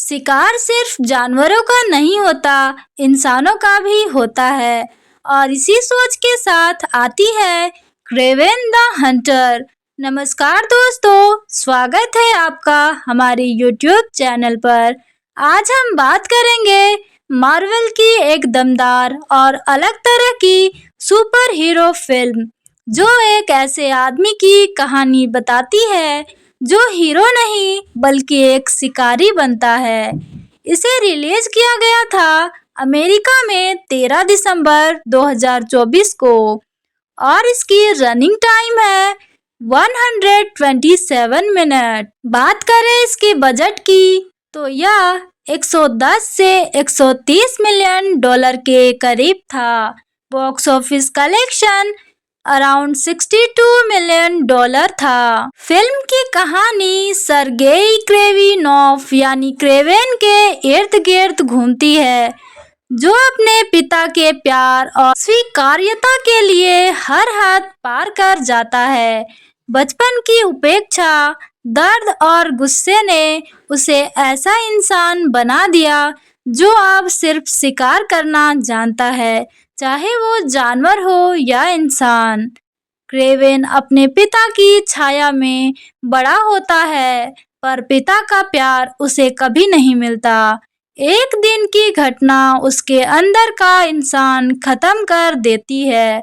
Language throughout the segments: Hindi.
शिकार सिर्फ जानवरों का नहीं होता, इंसानों का भी होता है। और इसी सोच के साथ आती है क्रेवेन द हंटर। नमस्कार दोस्तों, स्वागत है आपका हमारे YouTube चैनल पर। आज हम बात करेंगे मार्वल की एक दमदार और अलग तरह की सुपर हीरो फिल्म, जो एक ऐसे आदमी की कहानी बताती है जो हीरो नहीं बल्कि एक शिकारी बनता है। इसे रिलीज किया गया था अमेरिका में 13 दिसंबर 2024 को और इसकी रनिंग टाइम है 127 मिनट। बात करें इसके बजट की तो यह 110 से 130 मिलियन डॉलर के करीब था। Box office collection around 62 million dollar था। फिल्म की कहानी सरगेई क्रेविनोव यानी क्रेवेन के इर्द गिर्द घूमती है, जो अपने पिता के प्यार और स्वीकार्यता के लिए हर हद पार कर जाता है। बचपन की उपेक्षा, दर्द और गुस्से ने उसे ऐसा इंसान बना दिया जो अब सिर्फ शिकार करना जानता है, चाहे वो जानवर हो या इंसान। क्रेवेन अपने पिता की छाया में बड़ा होता है, पर पिता का प्यार उसे कभी नहीं मिलता। एक दिन की घटना उसके अंदर का इंसान खत्म कर देती है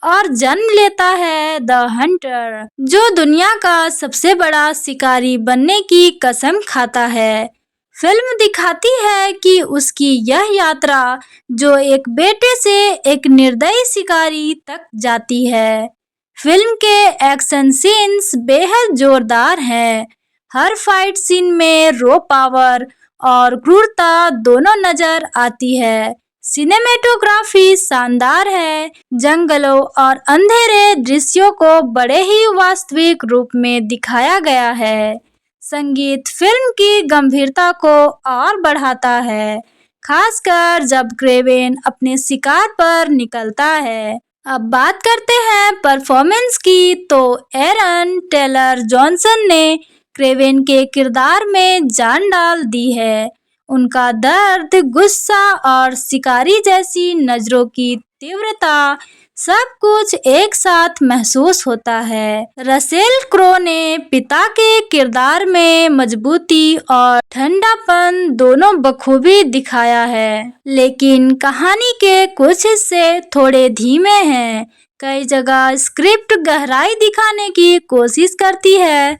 और जन्म लेता है द हंटर, जो दुनिया का सबसे बड़ा शिकारी बनने की कसम खाता है। फिल्म दिखाती है कि उसकी यह यात्रा जो एक बेटे से एक निर्दयी शिकारी तक जाती है। फिल्म के एक्शन सीन्स बेहद जोरदार हैं। हर फाइट सीन में रॉ पावर और क्रूरता दोनों नजर आती है। सिनेमेटोग्राफी शानदार है। जंगलों और अंधेरे दृश्यों को बड़े ही वास्तविक रूप में दिखाया गया है। संगीत फिल्म की गंभीरता को और बढ़ाता है, खासकर जब क्रेवेन अपने शिकार पर निकलता है। अब बात करते हैं परफॉर्मेंस की, तो एरन टेलर जॉनसन ने क्रेवेन के किरदार में जान डाल दी है। उनका दर्द, गुस्सा और शिकारी जैसी नजरों की तीव्रता, सब कुछ एक साथ महसूस होता है। रसेल क्रो ने पिता के किरदार में मजबूती और ठंडापन दोनों बखूबी दिखाया है, लेकिन कहानी के कुछ हिस्से थोड़े धीमे हैं। कई जगह स्क्रिप्ट गहराई दिखाने की कोशिश करती है,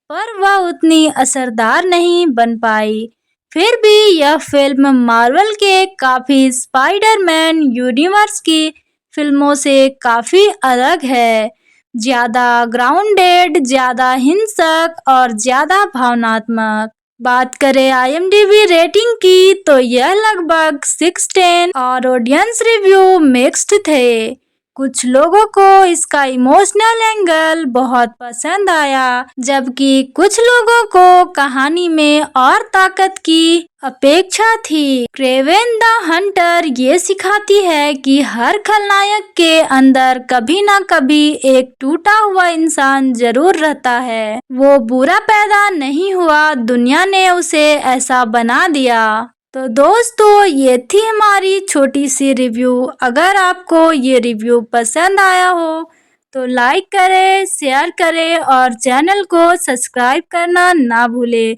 पर वह उतनी असरदार नहीं बन पाई। फिर भी यह फिल्म मार्वल के काफी स्पाइडरमैन यूनिवर्स की फिल्मों से काफी अलग है। ज्यादा ग्राउंडेड, ज्यादा हिंसक और ज्यादा भावनात्मक। बात करें IMDb रेटिंग की तो यह लगभग 6/10 और ऑडियंस रिव्यू मिक्स्ड थे। कुछ लोगों को इसका इमोशनल एंगल बहुत पसंद आया, जबकि कुछ लोगों को कहानी में और ताकत की अपेक्षा थी। क्रेवेन द हंटर ये सिखाती है कि हर खलनायक के अंदर कभी ना कभी एक टूटा हुआ इंसान जरूर रहता है। वो बुरा पैदा नहीं हुआ, दुनिया ने उसे ऐसा बना दिया। तो दोस्तों, ये थी हमारी छोटी सी रिव्यू। अगर आपको ये रिव्यू पसंद आया हो तो लाइक करें, शेयर करें और चैनल को सब्सक्राइब करना ना भूलें।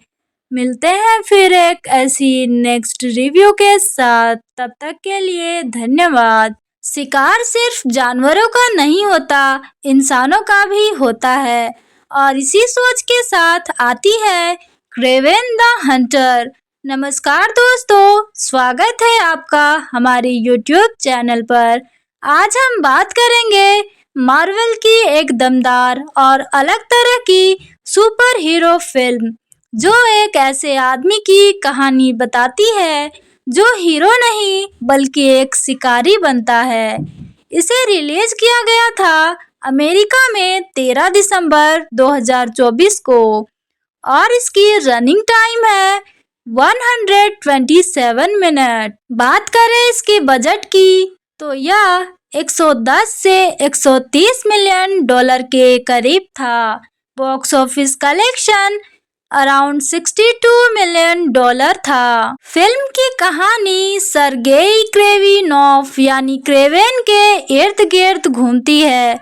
मिलते हैं फिर एक ऐसी नेक्स्ट रिव्यू के साथ। तब तक के लिए धन्यवाद। शिकार सिर्फ जानवरों का नहीं होता, इंसानों का भी होता है। और इसी सोच के साथ आती है क्रेवेन द हंटर। नमस्कार दोस्तों, स्वागत है आपका हमारे YouTube चैनल पर। आज हम बात करेंगे मार्वल की एक दमदार और अलग तरह की सुपर हीरो फिल्म, जो एक ऐसे आदमी की कहानी बताती है जो हीरो नहीं बल्कि एक शिकारी बनता है। इसे रिलीज किया गया था अमेरिका में 13 दिसंबर 2024 को और इसकी रनिंग टाइम है 127 मिनट। बात करें इसके बजट की तो यह 110 से 130 मिलियन डॉलर के करीब था। Box office collection around $62 million था। फिल्म की कहानी सर्गेई क्रेविनोव यानी क्रेवेन के इर्द गिर्द घूमती है,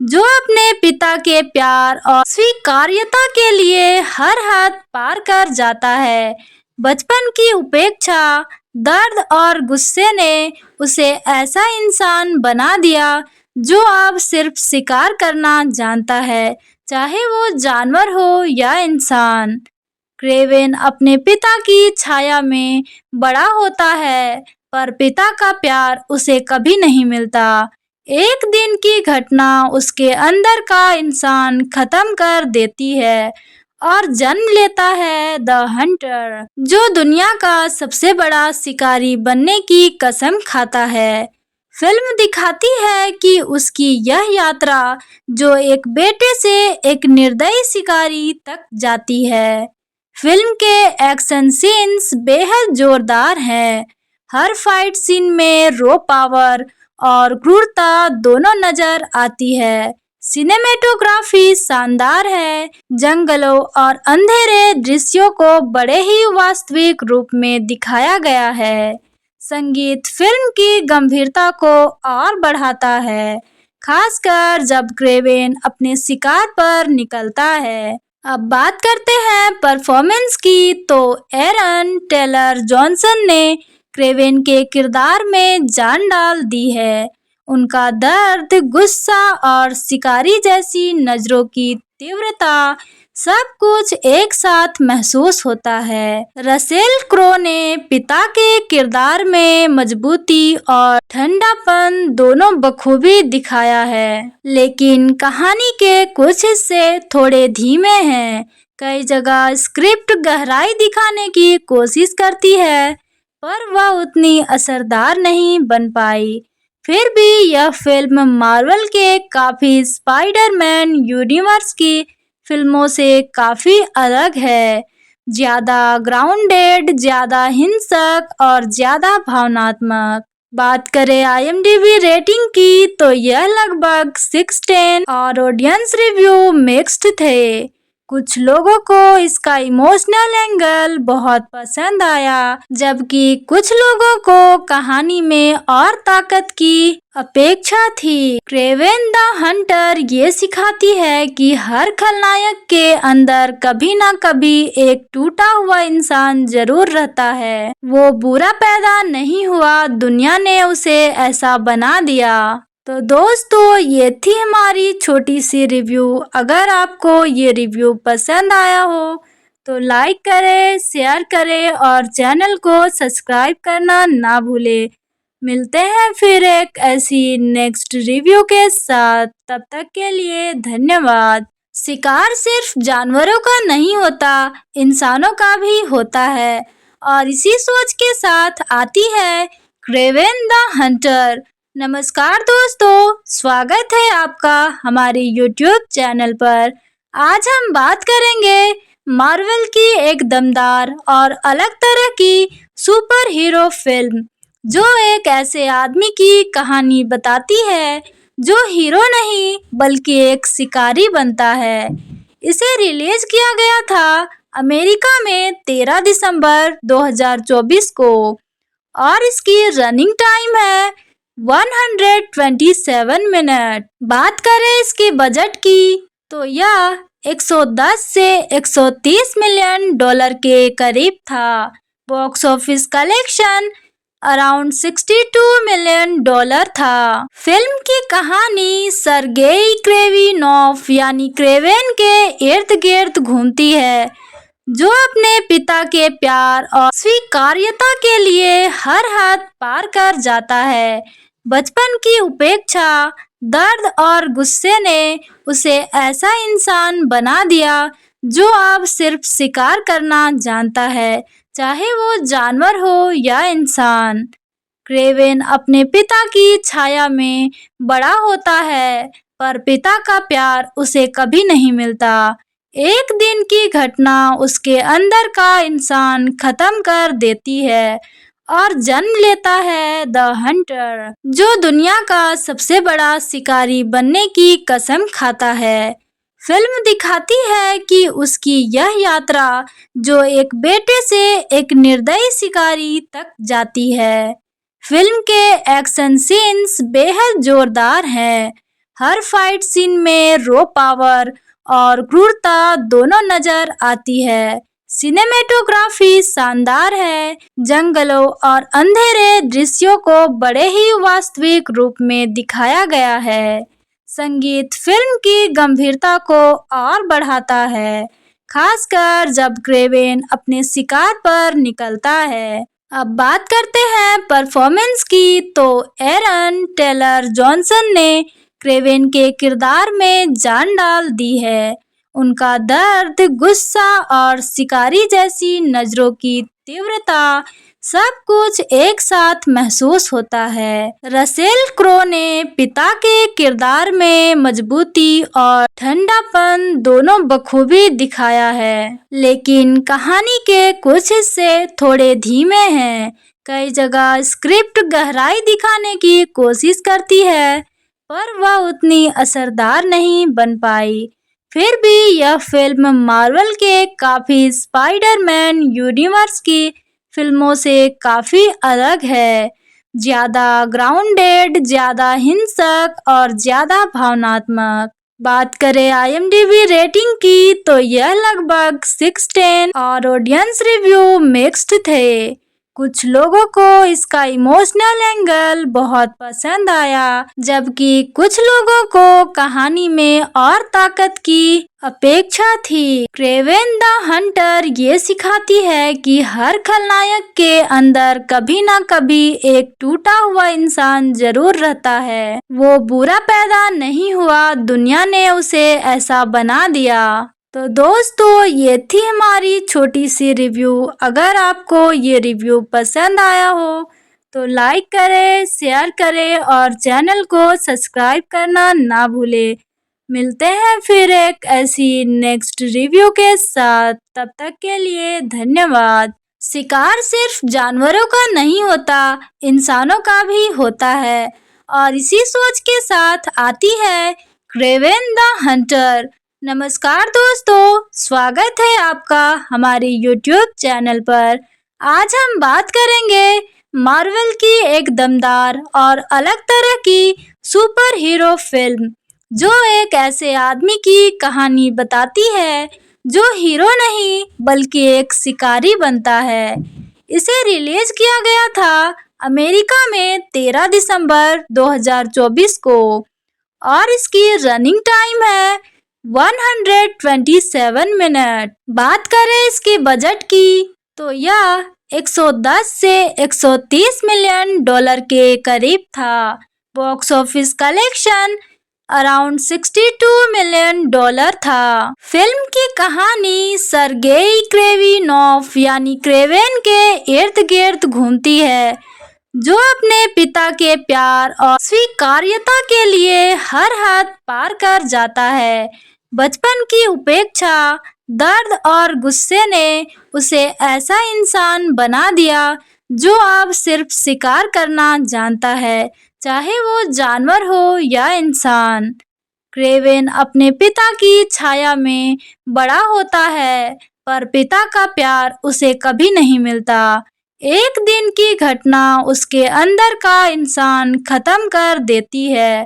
जो अपने पिता के प्यार और स्वीकार्यता के लिए हर हद पार कर जाता है। बचपन की उपेक्षा, दर्द और गुस्से ने उसे ऐसा इंसान बना दिया जो अब सिर्फ शिकार करना जानता है, चाहे वो जानवर हो या इंसान। क्रेवेन अपने पिता की छाया में बड़ा होता है, पर पिता का प्यार उसे कभी नहीं मिलता। एक दिन की घटना उसके अंदर का इंसान खत्म कर देती है और जन्म लेता है द हंटर, जो दुनिया का सबसे बड़ा शिकारी बनने की कसम खाता है। फिल्म दिखाती है कि उसकी यह यात्रा, जो एक बेटे से एक निर्दयी शिकारी तक जाती है। फिल्म के एक्शन सीन्स बेहद जोरदार हैं। हर फाइट सीन में रॉ पावर और क्रूरता दोनों नजर आती है। सिनेमेटोग्राफी शानदार है। जंगलों और अंधेरे दृश्यों को बड़े ही वास्तविक रूप में दिखाया गया है। संगीत फिल्म की गंभीरता को और बढ़ाता है, खासकर जब क्रेवेन अपने शिकार पर निकलता है। अब बात करते हैं परफॉर्मेंस की, तो एरन टेलर जॉनसन ने क्रेवेन के किरदार में जान डाल दी है। उनका दर्द, गुस्सा और शिकारी जैसी नजरों की तीव्रता, सब कुछ एक साथ महसूस होता है। रसेल क्रो ने पिता के किरदार में मजबूती और ठंडापन दोनों बखूबी दिखाया है, लेकिन कहानी के कुछ हिस्से थोड़े धीमे हैं। कई जगह स्क्रिप्ट गहराई दिखाने की कोशिश करती है, पर वह उतनी असरदार नहीं बन पाई। फिर भी यह फिल्म मार्वल के काफी स्पाइडरमैन यूनिवर्स की फिल्मों से काफी अलग है। ज्यादा ग्राउंडेड, ज्यादा हिंसक और ज्यादा भावनात्मक। बात करें IMDb रेटिंग की, तो यह लगभग 6/10 और ऑडियंस रिव्यू मिक्स्ड थे। कुछ लोगों को इसका इमोशनल एंगल बहुत पसंद आया, जबकि कुछ लोगों को कहानी में और ताकत की अपेक्षा थी। क्रेवेन द हंटर ये सिखाती है कि हर खलनायक के अंदर कभी न कभी एक टूटा हुआ इंसान जरूर रहता है। वो बुरा पैदा नहीं हुआ, दुनिया ने उसे ऐसा बना दिया। तो दोस्तों, ये थी हमारी छोटी सी रिव्यू। अगर आपको ये रिव्यू पसंद आया हो तो लाइक करें, शेयर करें और चैनल को सब्सक्राइब करना ना भूलें। मिलते हैं फिर एक ऐसी नेक्स्ट रिव्यू के साथ। तब तक के लिए धन्यवाद। शिकार सिर्फ जानवरों का नहीं होता, इंसानों का भी होता है, और इसी सोच के साथ आती है क्रेवेन द हंटर। नमस्कार दोस्तों, स्वागत है आपका हमारे YouTube चैनल पर। आज हम बात करेंगे मार्वल की एक दमदार और अलग तरह की सुपर हीरो फिल्म, जो एक ऐसे आदमी की कहानी बताती है जो हीरो नहीं बल्कि एक शिकारी बनता है। इसे रिलीज किया गया था अमेरिका में 13 दिसंबर 2024 को और इसकी रनिंग टाइम है 127 मिनट। बात करें इसके बजट की, तो यह 110 से 130 मिलियन डॉलर के करीब था। Box office collection around $62 million था। फिल्म की कहानी सर्गेई क्रेविनोव यानी क्रेवेन के इर्द गिर्द घूमती है, जो अपने पिता के प्यार और स्वीकार्यता के लिए हर हद पार कर जाता है। बचपन की उपेक्षा, दर्द और गुस्से ने उसे ऐसा इंसान बना दिया जो अब सिर्फ शिकार करना जानता है, चाहे वो जानवर हो या इंसान। क्रेवेन अपने पिता की छाया में बड़ा होता है, पर पिता का प्यार उसे कभी नहीं मिलता। एक दिन की घटना उसके अंदर का इंसान खत्म कर देती है और जन्म लेता है द हंटर, जो दुनिया का सबसे बड़ा शिकारी बनने की कसम खाता है। फिल्म दिखाती है कि उसकी यह यात्रा जो एक बेटे से एक निर्दयी शिकारी तक जाती है। फिल्म के एक्शन सीन्स बेहद जोरदार हैं। हर फाइट सीन में रॉ पावर और क्रूरता दोनों नजर आती है। सिनेमेटोग्राफी शानदार है। जंगलों और अंधेरे दृश्यों को बड़े ही वास्तविक रूप में दिखाया गया है। संगीत फिल्म की गंभीरता को और बढ़ाता है, खासकर जब क्रेवेन अपने शिकार पर निकलता है। अब बात करते हैं परफॉर्मेंस की, तो एरन टेलर जॉनसन ने क्रेवेन के किरदार में जान डाल दी है। उनका दर्द, गुस्सा और शिकारी जैसी नजरों की तीव्रता सब कुछ एक साथ महसूस होता है। रसेल क्रो ने पिता के किरदार में मजबूती और ठंडापन दोनों बखूबी दिखाया है, लेकिन कहानी के कुछ हिस्से थोड़े धीमे हैं। कई जगह स्क्रिप्ट गहराई दिखाने की कोशिश करती है, पर वह उतनी असरदार नहीं बन पाई। फिर भी यह फिल्म मार्वल के काफी स्पाइडरमैन यूनिवर्स की फिल्मों से काफी अलग है। ज्यादा ग्राउंडेड, ज्यादा हिंसक और ज्यादा भावनात्मक। बात करें IMDb रेटिंग की, तो यह लगभग 6/10 और ऑडियंस रिव्यू मिक्स्ड थे। कुछ लोगों को इसका इमोशनल एंगल बहुत पसंद आया, जबकि कुछ लोगों को कहानी में और ताकत की अपेक्षा थी। क्रेवेन द हंटर ये सिखाती है कि हर खलनायक के अंदर कभी ना कभी एक टूटा हुआ इंसान जरूर रहता है। वो बुरा पैदा नहीं हुआ, दुनिया ने उसे ऐसा बना दिया। तो दोस्तों, ये थी हमारी छोटी सी रिव्यू। अगर आपको ये रिव्यू पसंद आया हो तो लाइक करें, शेयर करें और चैनल को सब्सक्राइब करना ना भूलें। मिलते हैं फिर एक ऐसी नेक्स्ट रिव्यू के साथ। तब तक के लिए धन्यवाद। शिकार सिर्फ जानवरों का नहीं होता, इंसानों का भी होता है, और इसी सोच के साथ आती है क्रेवेन द हंटर। नमस्कार दोस्तों, स्वागत है आपका हमारे YouTube चैनल पर। आज हम बात करेंगे मार्वल की एक दमदार और अलग तरह की सुपर हीरो फिल्म, जो एक ऐसे आदमी की कहानी बताती है जो हीरो नहीं बल्कि एक शिकारी बनता है। इसे रिलीज किया गया था अमेरिका में 13 दिसंबर 2024 को और इसकी रनिंग टाइम है 127 मिनट। बात करें इसके बजट की, तो यह 110 से 130 मिलियन डॉलर के करीब था। Box office collection around 62 million dollar था। फिल्म की कहानी सरगेई क्रेविनोव यानी क्रेवेन के इर्द गिर्द घूमती है, जो अपने पिता के प्यार और स्वीकार्यता के लिए हर हद पार कर जाता है। बचपन की उपेक्षा, दर्द और गुस्से ने उसे ऐसा इंसान बना दिया जो अब सिर्फ शिकार करना जानता है, चाहे वो जानवर हो या इंसान। क्रेवेन अपने पिता की छाया में बड़ा होता है, पर पिता का प्यार उसे कभी नहीं मिलता। एक दिन की घटना उसके अंदर का इंसान खत्म कर देती है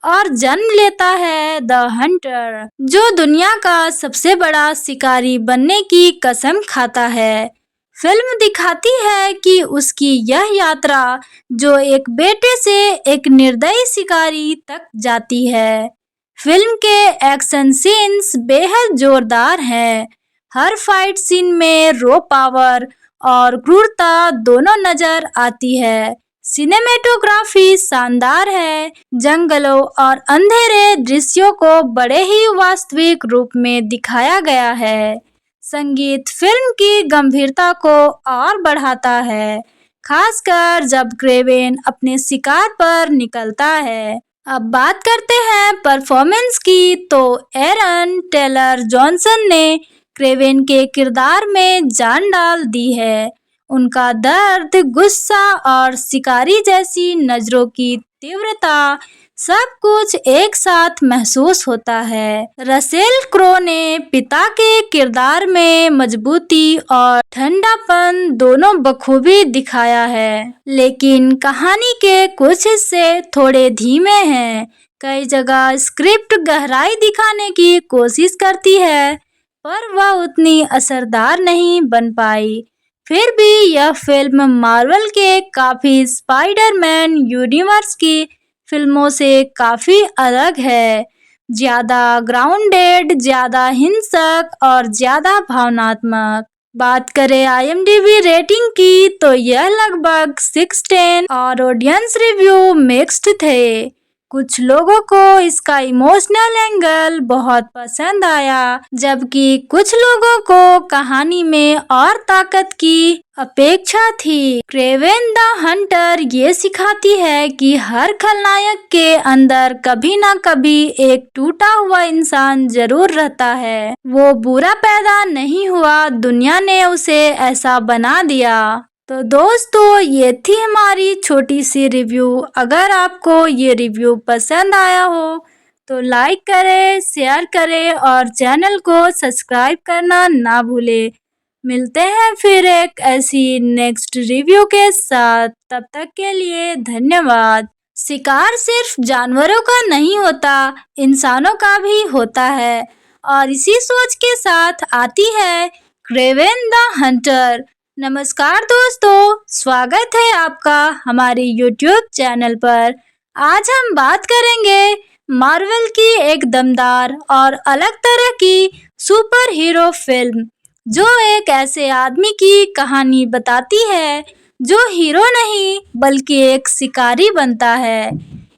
और जन्म लेता है द हंटर, जो दुनिया का सबसे बड़ा शिकारी बनने की कसम खाता है। फिल्म दिखाती है कि उसकी यह यात्रा जो एक बेटे से एक निर्दयी शिकारी तक जाती है। फिल्म के एक्शन सीन्स बेहद जोरदार हैं। हर फाइट सीन में रॉ पावर और क्रूरता दोनों नजर आती है। सिनेमेटोग्राफी शानदार है। जंगलों और अंधेरे दृश्यों को बड़े ही वास्तविक रूप में दिखाया गया है। संगीत फिल्म की गंभीरता को और बढ़ाता है, खासकर जब क्रेवेन अपने शिकार पर निकलता है। अब बात करते हैं परफॉर्मेंस की, तो एरन टेलर जॉनसन ने क्रेवेन के किरदार में जान डाल दी है। उनका दर्द, गुस्सा और शिकारी जैसी नजरों की तीव्रता सब कुछ एक साथ महसूस होता है। रसेल क्रो ने पिता के किरदार में मजबूती और ठंडापन दोनों बखूबी दिखाया है, लेकिन कहानी के कुछ हिस्से थोड़े धीमे हैं। कई जगह स्क्रिप्ट गहराई दिखाने की कोशिश करती है, पर वह उतनी असरदार नहीं बन पाई। फिर भी यह फिल्म मार्वल के काफी स्पाइडरमैन यूनिवर्स की फिल्मों से काफी अलग है। ज्यादा ग्राउंडेड, ज्यादा हिंसक और ज्यादा भावनात्मक। बात करें IMDb रेटिंग की तो यह लगभग 6/10 और ऑडियंस रिव्यू मिक्स्ड थे। कुछ लोगों को इसका इमोशनल एंगल बहुत पसंद आया, जबकि कुछ लोगों को कहानी में और ताकत की अपेक्षा थी। क्रेवेन द हंटर ये सिखाती है कि हर खलनायक के अंदर कभी ना कभी एक टूटा हुआ इंसान जरूर रहता है। वो बुरा पैदा नहीं हुआ, दुनिया ने उसे ऐसा बना दिया। तो दोस्तों, ये थी हमारी छोटी सी रिव्यू। अगर आपको ये रिव्यू पसंद आया हो तो लाइक करें, शेयर करें और चैनल को सब्सक्राइब करना ना भूलें। मिलते हैं फिर एक ऐसी नेक्स्ट रिव्यू के साथ। तब तक के लिए धन्यवाद। शिकार सिर्फ जानवरों का नहीं होता, इंसानों का भी होता है, और इसी सोच के साथ आती है क्रेवेन द हंटर। नमस्कार दोस्तों, स्वागत है आपका हमारे YouTube चैनल पर। आज हम बात करेंगे मार्वल की एक दमदार और अलग तरह की सुपर हीरो फिल्म, जो एक ऐसे आदमी की कहानी बताती है जो हीरो नहीं बल्कि एक शिकारी बनता है।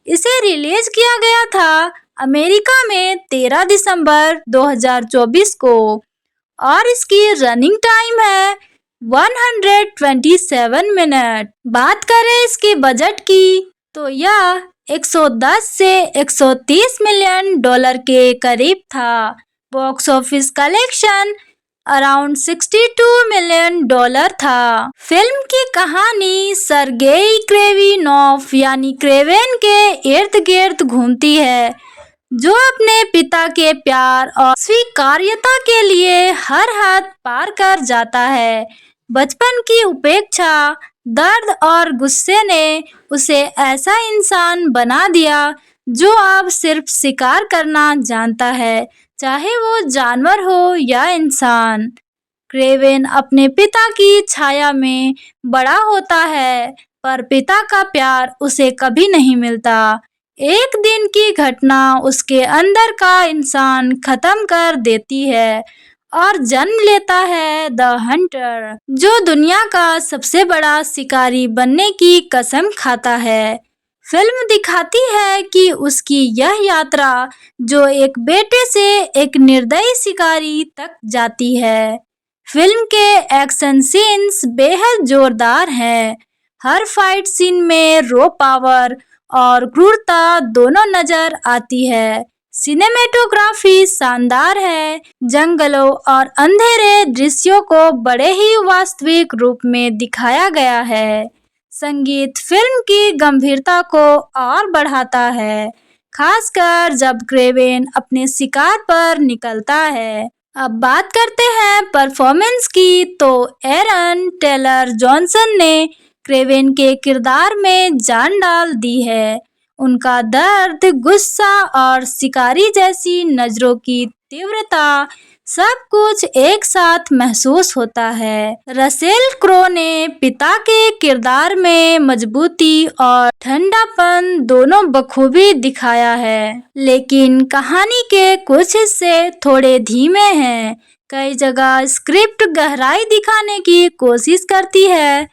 इसे रिलीज किया गया था अमेरिका में 13 दिसंबर 2024 को और इसकी रनिंग टाइम है 127 मिनट। बात करें इसके बजट की तो यह 110 से 130 मिलियन डॉलर के करीब था। Box office collection around 62 million dollar था। फिल्म की कहानी सर्गेई क्रेविनोव यानी क्रेवेन के इर्द गिर्द घूमती है, जो अपने पिता के प्यार और स्वीकार्यता के लिए हर हद पार कर जाता है। बचपन की उपेक्षा, दर्द और गुस्से ने उसे ऐसा इंसान बना दिया जो अब सिर्फ शिकार करना जानता है, चाहे वो जानवर हो या इंसान। क्रेवेन अपने पिता की छाया में बड़ा होता है, पर पिता का प्यार उसे कभी नहीं मिलता। एक दिन की घटना उसके अंदर का इंसान खत्म कर देती है और जन्म लेता है द हंटर, जो दुनिया का सबसे बड़ा शिकारी बनने की कसम खाता है। फिल्म दिखाती है कि उसकी यह यात्रा जो एक बेटे से एक निर्दयी शिकारी तक जाती है। फिल्म के एक्शन सीन्स बेहद जोरदार हैं। हर फाइट सीन में रॉ पावर और क्रूरता दोनों नजर आती है। सिनेमेटोग्राफी शानदार है। जंगलों और अंधेरे दृश्यों को बड़े ही वास्तविक रूप में दिखाया गया है। संगीत फिल्म की गंभीरता को और बढ़ाता है, खासकर जब क्रेवेन अपने शिकार पर निकलता है। अब बात करते हैं परफॉर्मेंस की, तो एरन टेलर जॉनसन ने क्रेवेन के किरदार में जान डाल दी है। उनका दर्द, गुस्सा और शिकारी जैसी नजरों की तीव्रता सब कुछ एक साथ महसूस होता है। रसेल क्रो ने पिता के किरदार में मजबूती और ठंडापन दोनों बखूबी दिखाया है, लेकिन कहानी के कुछ हिस्से थोड़े धीमे हैं। कई जगह स्क्रिप्ट गहराई दिखाने की कोशिश करती है,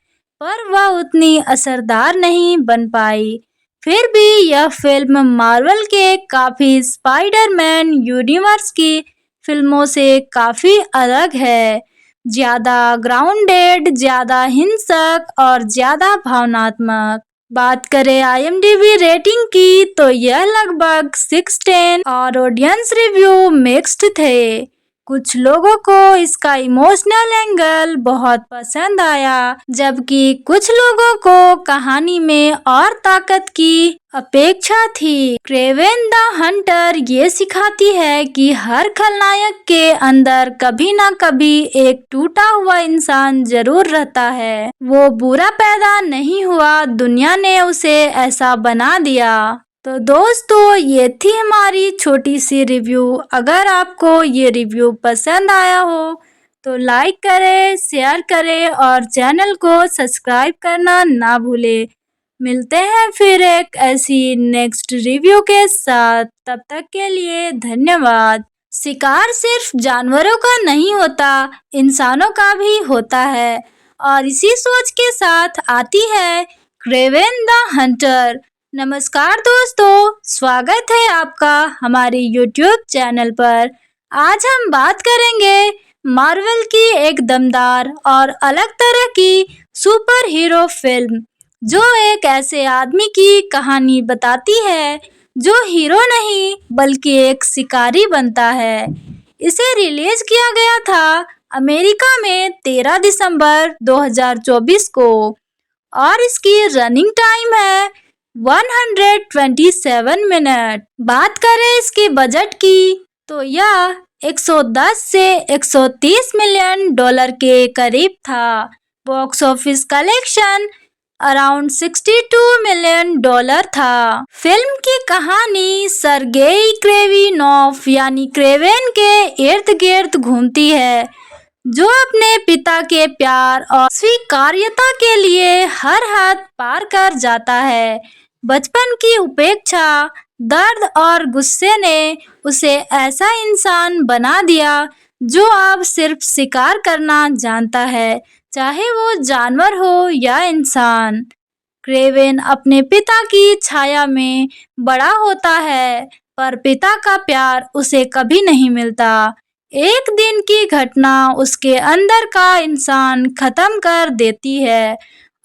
पर वह उतनी असरदार नहीं बन पाई। फिर भी यह फिल्म मार्वल के काफी स्पाइडरमैन यूनिवर्स की फिल्मों से काफी अलग है। ज्यादा ग्राउंडेड, ज्यादा हिंसक और ज्यादा भावनात्मक। बात करें IMDb रेटिंग की तो यह लगभग 6/10 और ऑडियंस रिव्यू मिक्स्ड थे। कुछ लोगों को इसका इमोशनल एंगल बहुत पसंद आया, जबकि कुछ लोगों को कहानी में और ताकत की अपेक्षा थी। क्रेवेन द हंटर ये सिखाती है कि हर खलनायक के अंदर कभी ना कभी एक टूटा हुआ इंसान जरूर रहता है। वो बुरा पैदा नहीं हुआ, दुनिया ने उसे ऐसा बना दिया। तो दोस्तों, ये थी हमारी छोटी सी रिव्यू। अगर आपको ये रिव्यू पसंद आया हो तो लाइक करें, शेयर करें और चैनल को सब्सक्राइब करना ना भूलें। मिलते हैं फिर एक ऐसी नेक्स्ट रिव्यू के साथ। तब तक के लिए धन्यवाद। शिकार सिर्फ जानवरों का नहीं होता, इंसानों का भी होता है। और इसी सोच के साथ आती है क्रेवेन द हंटर। नमस्कार दोस्तों, स्वागत है आपका हमारे YouTube चैनल पर। आज हम बात करेंगे मार्वल की एक दमदार और अलग तरह की सुपर हीरो फिल्म, जो एक ऐसे आदमी की कहानी बताती है जो हीरो नहीं बल्कि एक शिकारी बनता है। इसे रिलीज किया गया था अमेरिका में 13 दिसंबर 2024 को और इसकी रनिंग टाइम है 127 मिनट। बात करें इसके बजट की तो यह 110 से 130 मिलियन डॉलर के करीब था। Box office collection around 62 million dollar था। फिल्म की कहानी सरगेई क्रेविनोव यानी क्रेवेन के इर्द गिर्द घूमती है, जो अपने पिता के प्यार और स्वीकार्यता के लिए हर हद पार कर जाता है। बचपन की उपेक्षा, दर्द और गुस्से ने उसे ऐसा इंसान बना दिया जो अब सिर्फ शिकार करना जानता है, चाहे वो जानवर हो या इंसान। क्रेवेन अपने पिता की छाया में बड़ा होता है, पर पिता का प्यार उसे कभी नहीं मिलता। एक दिन की घटना उसके अंदर का इंसान खत्म कर देती है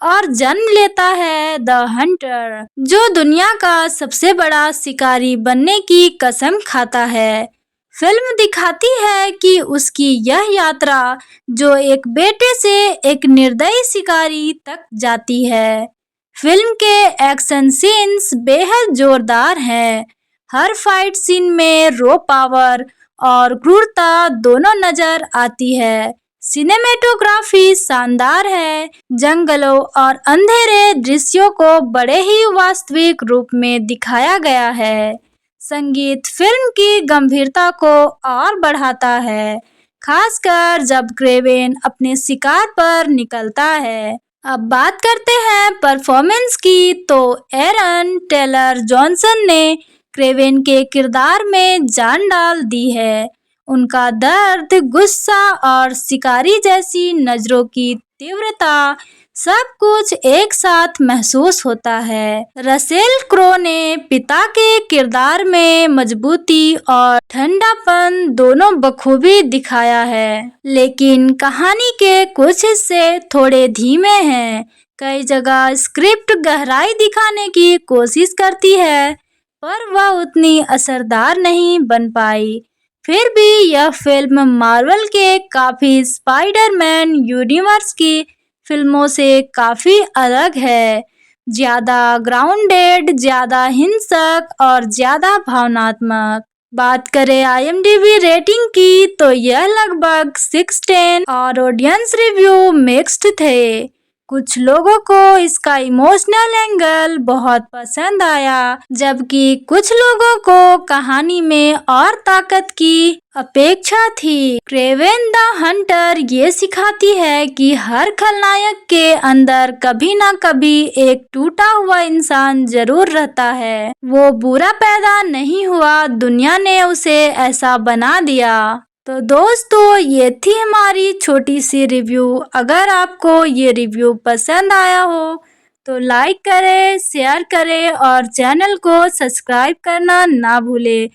और जन्म लेता है द हंटर, जो दुनिया का सबसे बड़ा शिकारी बनने की कसम खाता है। फिल्म दिखाती है कि उसकी यह यात्रा जो एक बेटे से एक निर्दयी शिकारी तक जाती है। फिल्म के एक्शन सीन्स बेहद जोरदार हैं। हर फाइट सीन में रॉ पावर और क्रूरता दोनों नजर आती है। सिनेमेटोग्राफी शानदार है। जंगलों और अंधेरे दृश्यों को बड़े ही वास्तविक रूप में दिखाया गया है। संगीत फिल्म की गंभीरता को और बढ़ाता है, खासकर जब क्रेवेन अपने शिकार पर निकलता है। अब बात करते हैं परफॉर्मेंस की, तो एरन टेलर जॉनसन ने क्रेवेन के किरदार में जान डाल दी है। उनका दर्द, गुस्सा और शिकारी जैसी नजरों की तीव्रता, सब कुछ एक साथ महसूस होता है। रसेल क्रो ने पिता के किरदार में मजबूती और ठंडापन दोनों बखूबी दिखाया है, लेकिन कहानी के कुछ हिस्से थोड़े धीमे हैं। कई जगह स्क्रिप्ट गहराई दिखाने की कोशिश करती है, पर वह उतनी असरदार नहीं बन पाई। फिर भी यह फिल्म मार्वल के काफी स्पाइडरमैन यूनिवर्स की फिल्मों से काफी अलग है। ज्यादा ग्राउंडेड, ज्यादा हिंसक और ज्यादा भावनात्मक। बात करें IMDb रेटिंग की तो यह लगभग 6/10 और ऑडियंस रिव्यू मिक्स्ड थे। कुछ लोगों को इसका इमोशनल एंगल बहुत पसंद आया, जबकि कुछ लोगों को कहानी में और ताकत की अपेक्षा थी। क्रेवेन द हंटर ये सिखाती है कि हर खलनायक के अंदर कभी ना कभी एक टूटा हुआ इंसान जरूर रहता है। वो बुरा पैदा नहीं हुआ, दुनिया ने उसे ऐसा बना दिया। तो दोस्तों, ये थी हमारी छोटी सी रिव्यू। अगर आपको ये रिव्यू पसंद आया हो तो लाइक करें, शेयर करें और चैनल को सब्सक्राइब करना ना भूलें।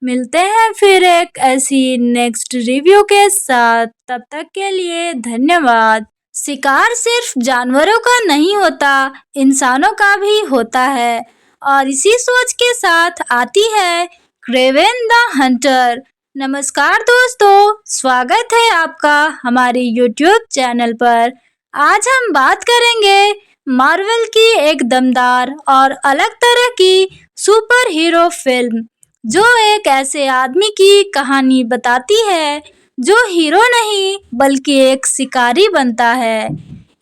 मिलते हैं फिर एक ऐसी नेक्स्ट रिव्यू के साथ। तब तक के लिए धन्यवाद। शिकार सिर्फ जानवरों का नहीं होता, इंसानों का भी होता है। और इसी सोच के साथ आती है क्रेवेन द हंटर। नमस्कार दोस्तों, स्वागत है आपका हमारे YouTube चैनल पर। आज हम बात करेंगे मार्वल की एक दमदार और अलग तरह की सुपर हीरो फिल्म जो एक ऐसे आदमी की कहानी बताती है जो हीरो नहीं बल्कि एक शिकारी बनता है।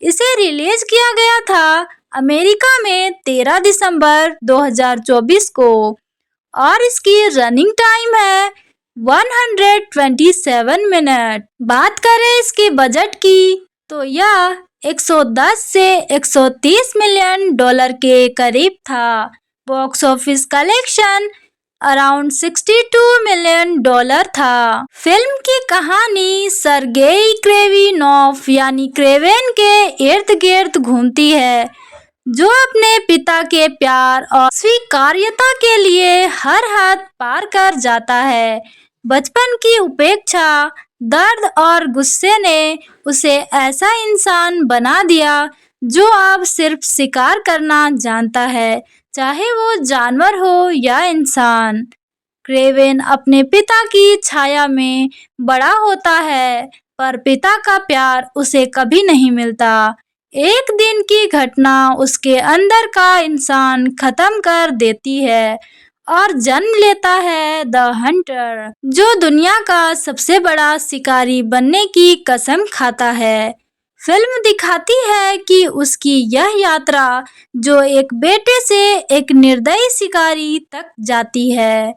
इसे रिलीज किया गया था अमेरिका में 13 दिसंबर 2024 को और इसकी रनिंग टाइम है 127 मिनट। बात करें इसके बजट की तो यह 110 से 130 मिलियन डॉलर के करीब था। Box office collection around 62 million dollar था। फिल्म की कहानी सरगेई क्रेविनोव यानी क्रेवेन के इर्द गिर्द घूमती है, जो अपने पिता के प्यार और स्वीकार्यता के लिए हर हद पार कर जाता है। बचपन की उपेक्षा, दर्द और गुस्से ने उसे ऐसा इंसान बना दिया जो अब सिर्फ शिकार करना जानता है, चाहे वो जानवर हो या इंसान। क्रेवेन अपने पिता की छाया में बड़ा होता है, पर पिता का प्यार उसे कभी नहीं मिलता। एक दिन की घटना उसके अंदर का इंसान खत्म कर देती है और जन्म लेता है द हंटर, जो दुनिया का सबसे बड़ा शिकारी बनने की कसम खाता है। फिल्म दिखाती है कि उसकी यह यात्रा जो एक बेटे से एक निर्दयी शिकारी तक जाती है।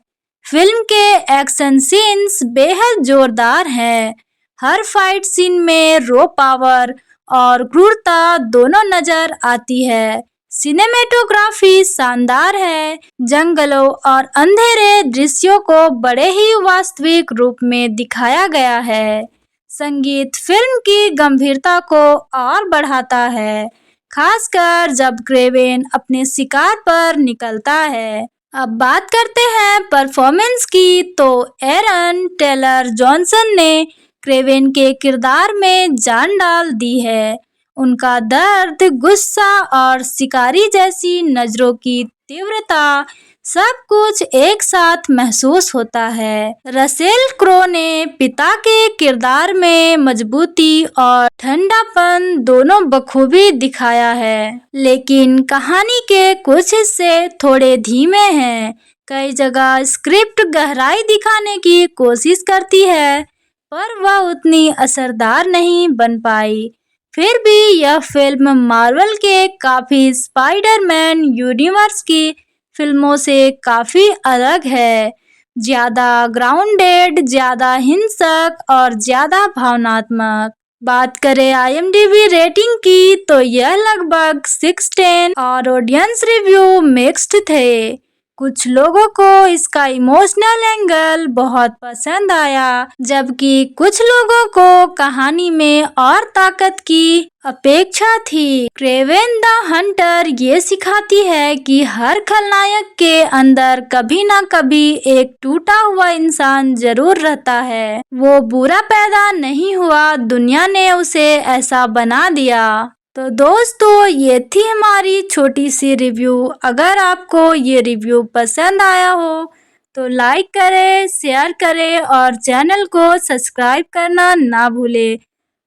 फिल्म के एक्शन सीन्स बेहद जोरदार हैं। हर फाइट सीन में रॉ पावर और क्रूरता दोनों नजर आती है। सिनेमेटोग्राफी शानदार है। जंगलों और अंधेरे दृश्यों को बड़े ही वास्तविक रूप में दिखाया गया है। संगीत फिल्म की गंभीरता को और बढ़ाता है, खासकर जब क्रेवेन अपने शिकार पर निकलता है। अब बात करते हैं परफॉर्मेंस की, तो एरन टेलर जॉनसन ने क्रेवेन के किरदार में जान डाल दी है। उनका दर्द, गुस्सा और शिकारी जैसी नजरों की तीव्रता सब कुछ एक साथ महसूस होता है। रसेल क्रो ने पिता के किरदार में मजबूती और ठंडापन दोनों बखूबी दिखाया है, लेकिन कहानी के कुछ हिस्से थोड़े धीमे हैं। कई जगह स्क्रिप्ट गहराई दिखाने की कोशिश करती है, पर वह उतनी असरदार नहीं बन पाई। फिर भी यह फिल्म मार्वल के काफी स्पाइडरमैन यूनिवर्स की फिल्मों से काफी अलग है। ज्यादा ग्राउंडेड, ज्यादा हिंसक और ज्यादा भावनात्मक। बात करें IMDb रेटिंग की तो यह लगभग 6/10 और ऑडियंस रिव्यू मिक्स्ड थे। कुछ लोगों को इसका इमोशनल एंगल बहुत पसंद आया, जबकि कुछ लोगों को कहानी में और ताकत की अपेक्षा थी। क्रेवेन द हंटर ये सिखाती है कि हर खलनायक के अंदर कभी ना कभी एक टूटा हुआ इंसान जरूर रहता है। वो बुरा पैदा नहीं हुआ, दुनिया ने उसे ऐसा बना दिया। तो दोस्तों, ये थी हमारी छोटी सी रिव्यू। अगर आपको ये रिव्यू पसंद आया हो तो लाइक करें, शेयर करें और चैनल को सब्सक्राइब करना ना भूलें।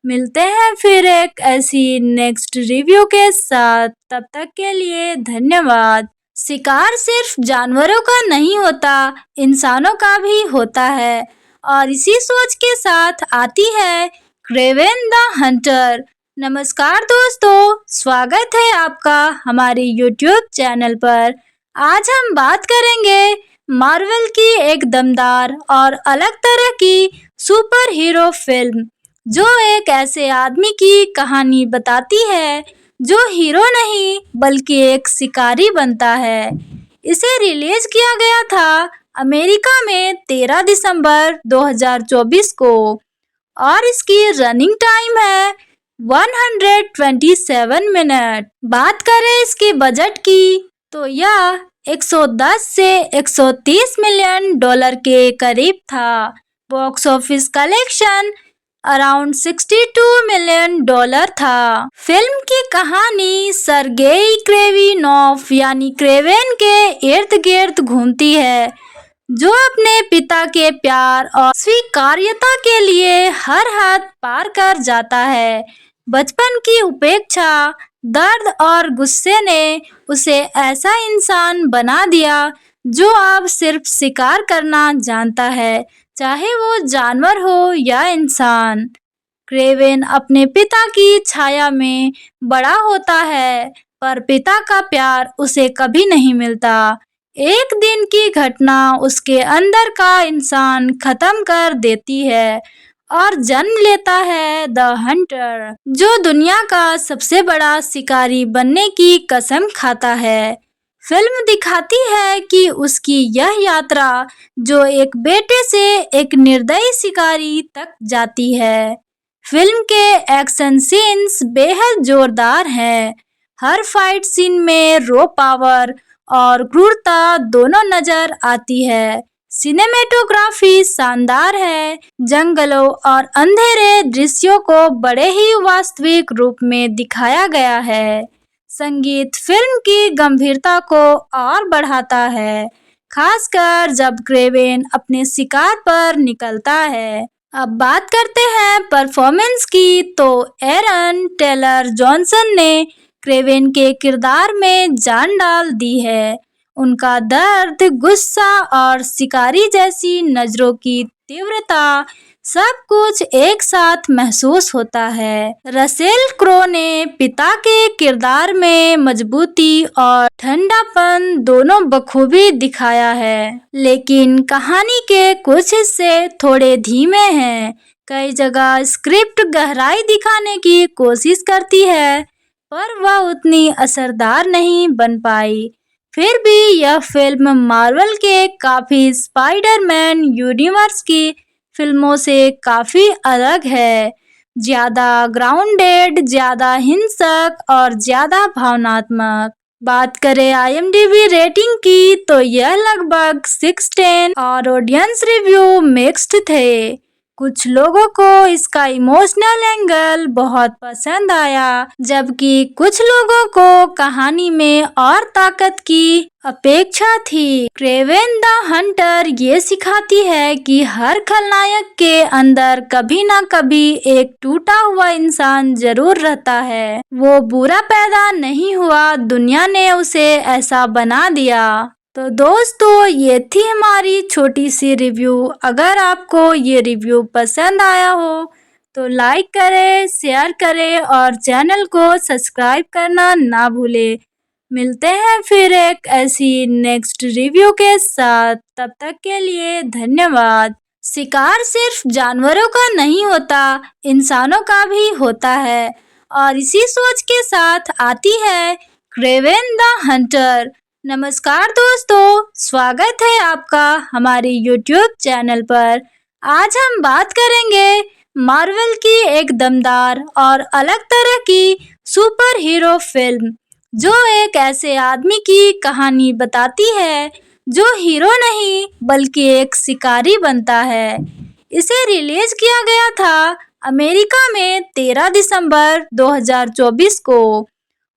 मिलते हैं फिर एक ऐसी नेक्स्ट रिव्यू के साथ। तब तक के लिए धन्यवाद। शिकार सिर्फ जानवरों का नहीं होता, इंसानों का भी होता है, और इसी सोच के साथ आती है क्रेवेन द हंटर। नमस्कार दोस्तों, स्वागत है आपका हमारे YouTube चैनल पर। आज हम बात करेंगे मार्वल की एक दमदार और अलग तरह की सुपर हीरो फिल्म जो एक ऐसे आदमी की कहानी बताती है जो हीरो नहीं बल्कि एक शिकारी बनता है। इसे रिलीज किया गया था अमेरिका में 13 दिसंबर 2024 को और इसकी रनिंग टाइम है 127 मिनट। बात करें इसके बजट की तो यह 110 से 130 मिलियन डॉलर के करीब था। Box office collection around 62 million dollar था। फिल्म की कहानी सरगेई क्रेविनोव यानी क्रेवेन के इर्द गिर्द घूमती है, जो अपने पिता के प्यार और स्वीकार्यता के लिए हर हद पार कर जाता है। बचपन की उपेक्षा, दर्द और गुस्से ने उसे ऐसा इंसान बना दिया जो अब सिर्फ शिकार करना जानता है, चाहे वो जानवर हो या इंसान। क्रेवेन अपने पिता की छाया में बड़ा होता है, पर पिता का प्यार उसे कभी नहीं मिलता। एक दिन की घटना उसके अंदर का इंसान खत्म कर देती है और जन्म लेता है द हंटर, जो दुनिया का सबसे बड़ा शिकारी बनने की कसम खाता है। फिल्म दिखाती है कि उसकी यह यात्रा जो एक बेटे से एक निर्दयी शिकारी तक जाती है। फिल्म के एक्शन सीन्स बेहद जोरदार हैं। हर फाइट सीन में रॉ पावर और क्रूरता दोनों नजर आती है। सिनेमेटोग्राफी शानदार है। जंगलों और अंधेरे दृश्यों को बड़े ही वास्तविक रूप में दिखाया गया है। संगीत फिल्म की गंभीरता को और बढ़ाता है, खासकर जब क्रेवेन अपने शिकार पर निकलता है। अब बात करते हैं परफॉर्मेंस की, तो एरन टेलर जॉनसन ने क्रेवेन के किरदार में जान डाल दी है। उनका दर्द, गुस्सा और शिकारी जैसी नजरों की तीव्रता, सब कुछ एक साथ महसूस होता है। रसेल क्रो ने पिता के किरदार में मजबूती और ठंडापन दोनों बखूबी दिखाया है, लेकिन कहानी के कुछ हिस्से थोड़े धीमे हैं। कई जगह स्क्रिप्ट गहराई दिखाने की कोशिश करती है, पर वह उतनी असरदार नहीं बन पाई। फिर भी यह फिल्म मार्वल के काफी स्पाइडरमैन यूनिवर्स की फिल्मों से काफी अलग है। ज्यादा ग्राउंडेड, ज्यादा हिंसक और ज्यादा भावनात्मक। बात करें IMDb रेटिंग की, तो यह लगभग 6/10 और ऑडियंस रिव्यू मिक्स्ड थे। कुछ लोगों को इसका इमोशनल एंगल बहुत पसंद आया, जबकि कुछ लोगों को कहानी में और ताकत की अपेक्षा थी। क्रेवेन द हंटर ये सिखाती है कि हर खलनायक के अंदर कभी ना कभी एक टूटा हुआ इंसान जरूर रहता है। वो बुरा पैदा नहीं हुआ, दुनिया ने उसे ऐसा बना दिया। तो दोस्तों, ये थी हमारी छोटी सी रिव्यू। अगर आपको ये रिव्यू पसंद आया हो तो लाइक करें, शेयर करें और चैनल को सब्सक्राइब करना ना भूलें। मिलते हैं फिर एक ऐसी नेक्स्ट रिव्यू के साथ। तब तक के लिए धन्यवाद। शिकार सिर्फ जानवरों का नहीं होता, इंसानों का भी होता है, और इसी सोच के साथ आती है क्रेवेन द हंटर। नमस्कार दोस्तों, स्वागत है आपका हमारे YouTube चैनल पर। आज हम बात करेंगे मार्वल की एक दमदार और अलग तरह की सुपर हीरो फिल्म, जो एक ऐसे आदमी की कहानी बताती है जो हीरो नहीं बल्कि एक शिकारी बनता है। इसे रिलीज किया गया था अमेरिका में 13 दिसंबर 2024 को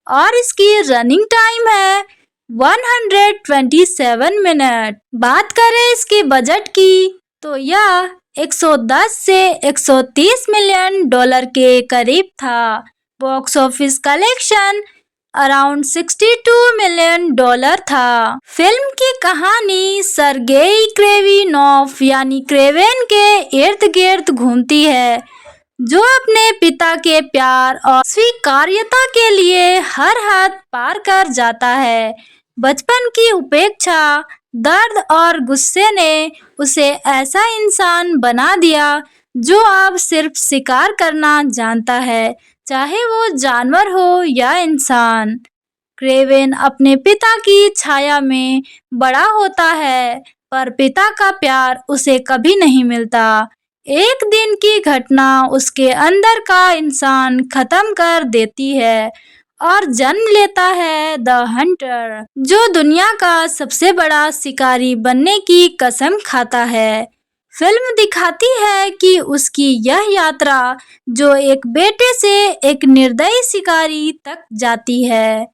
और इसकी रनिंग टाइम है 127 मिनट। बात करें इसके बजट की, तो यह 110 से 130 मिलियन डॉलर के करीब था। Box office collection around 62 million dollar था। फिल्म की कहानी सर्गेई क्रेविनोव यानी क्रेवेन के इर्द गिर्द घूमती है, जो अपने पिता के प्यार और स्वीकार्यता के लिए हर हद पार कर जाता है। बचपन की उपेक्षा, दर्द और गुस्से ने उसे ऐसा इंसान बना दिया जो अब सिर्फ शिकार करना जानता है, चाहे वो जानवर हो या इंसान। क्रेवेन अपने पिता की छाया में बड़ा होता है, पर पिता का प्यार उसे कभी नहीं मिलता। एक दिन की घटना उसके अंदर का इंसान खत्म कर देती है और जन्म लेता है द हंटर, जो दुनिया का सबसे बड़ा शिकारी बनने की कसम खाता है। फिल्म दिखाती है कि उसकी यह यात्रा जो एक बेटे से एक निर्दयी शिकारी तक जाती है।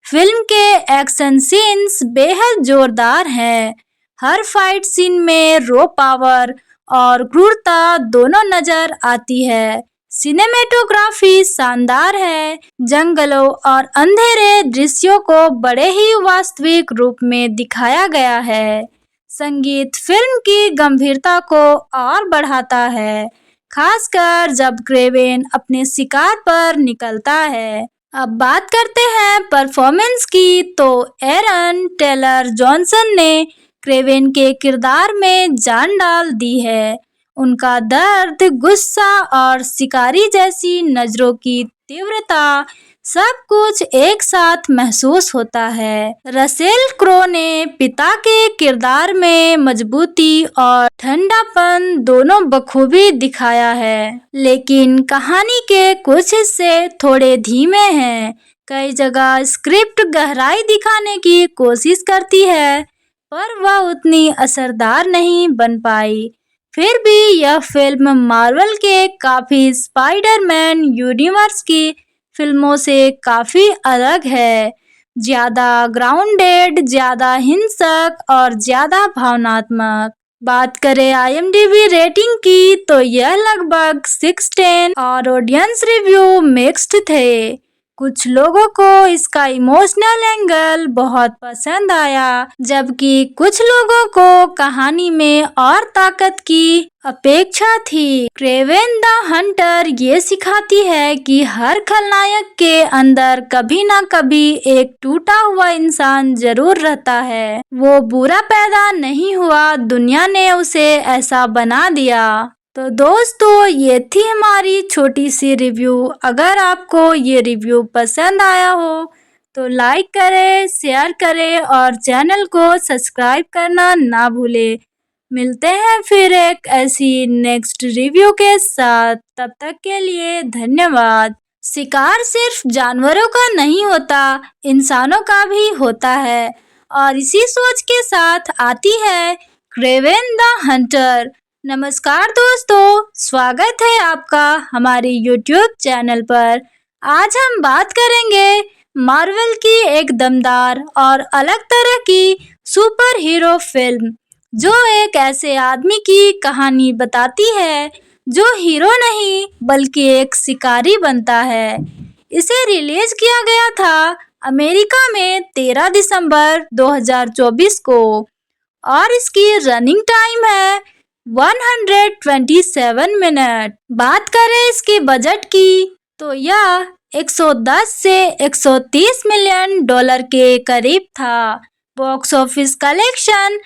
फिल्म के एक्शन सीन्स बेहद जोरदार हैं। हर फाइट सीन में रॉ पावर और क्रूरता दोनों नजर आती है। सिनेमेटोग्राफी शानदार है, जंगलों और अंधेरे दृश्यों को बड़े ही वास्तविक रूप में दिखाया गया है। संगीत फिल्म की गंभीरता को और बढ़ाता है, खासकर जब क्रेवेन अपने शिकार पर निकलता है। अब बात करते हैं परफॉर्मेंस की, तो एरन टेलर जॉनसन ने क्रेवेन के किरदार में जान डाल दी है। उनका दर्द, गुस्सा और शिकारी जैसी नजरों की तीव्रता, सब कुछ एक साथ महसूस होता है। रसेल क्रो ने पिता के किरदार में मजबूती और ठंडापन दोनों बखूबी दिखाया है, लेकिन कहानी के कुछ हिस्से थोड़े धीमे हैं। कई जगह स्क्रिप्ट गहराई दिखाने की कोशिश करती है, पर वह उतनी असरदार नहीं बन पाई। फिर भी यह फिल्म मार्वल के काफी स्पाइडरमैन यूनिवर्स की फिल्मों से काफी अलग है। ज्यादा ग्राउंडेड, ज्यादा हिंसक और ज्यादा भावनात्मक। बात करें IMDb रेटिंग की, तो यह लगभग 6/10 और ऑडियंस रिव्यू मिक्स्ड थे। कुछ लोगों को इसका इमोशनल एंगल बहुत पसंद आया, जबकि कुछ लोगों को कहानी में और ताकत की अपेक्षा थी। क्रेवेन द हंटर ये सिखाती है कि हर खलनायक के अंदर कभी न कभी एक टूटा हुआ इंसान जरूर रहता है। वो बुरा पैदा नहीं हुआ, दुनिया ने उसे ऐसा बना दिया। तो दोस्तों, ये थी हमारी छोटी सी रिव्यू। अगर आपको ये रिव्यू पसंद आया हो तो लाइक करें, शेयर करें और चैनल को सब्सक्राइब करना ना भूलें। मिलते हैं फिर एक ऐसी नेक्स्ट रिव्यू के साथ। तब तक के लिए धन्यवाद। शिकार सिर्फ जानवरों का नहीं होता, इंसानों का भी होता है, और इसी सोच के साथ आती है क्रेवेन द हंटर। नमस्कार दोस्तों, स्वागत है आपका हमारे YouTube चैनल पर। आज हम बात करेंगे मार्वल की एक दमदार और अलग तरह की सुपर हीरो फिल्म, जो एक ऐसे आदमी की कहानी बताती है जो हीरो नहीं बल्कि एक शिकारी बनता है। इसे रिलीज किया गया था अमेरिका में 13 दिसंबर 2024 को और इसकी रनिंग टाइम है 127 मिनट। बात करें इसके बजट की, तो यह 110 से 130 मिलियन डॉलर के करीब था। Box office collection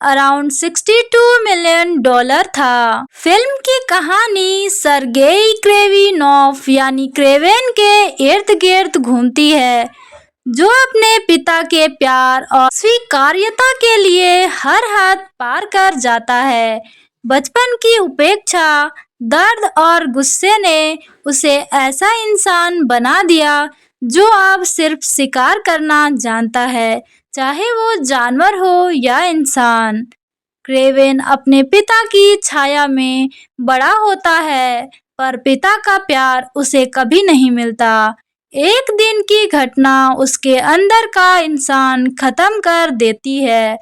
around 62 million dollar था। फिल्म की कहानी सरगेई क्रेविनोव यानी क्रेवेन के इर्द गिर्द घूमती है, जो अपने पिता के प्यार और स्वीकार्यता के लिए हर हद पार कर जाता है। बचपन की उपेक्षा, दर्द और गुस्से ने उसे ऐसा इंसान बना दिया जो अब सिर्फ शिकार करना जानता है, चाहे वो जानवर हो या इंसान। क्रेवेन अपने पिता की छाया में बड़ा होता है, पर पिता का प्यार उसे कभी नहीं मिलता। एक दिन की घटना उसके अंदर का इंसान खत्म कर देती है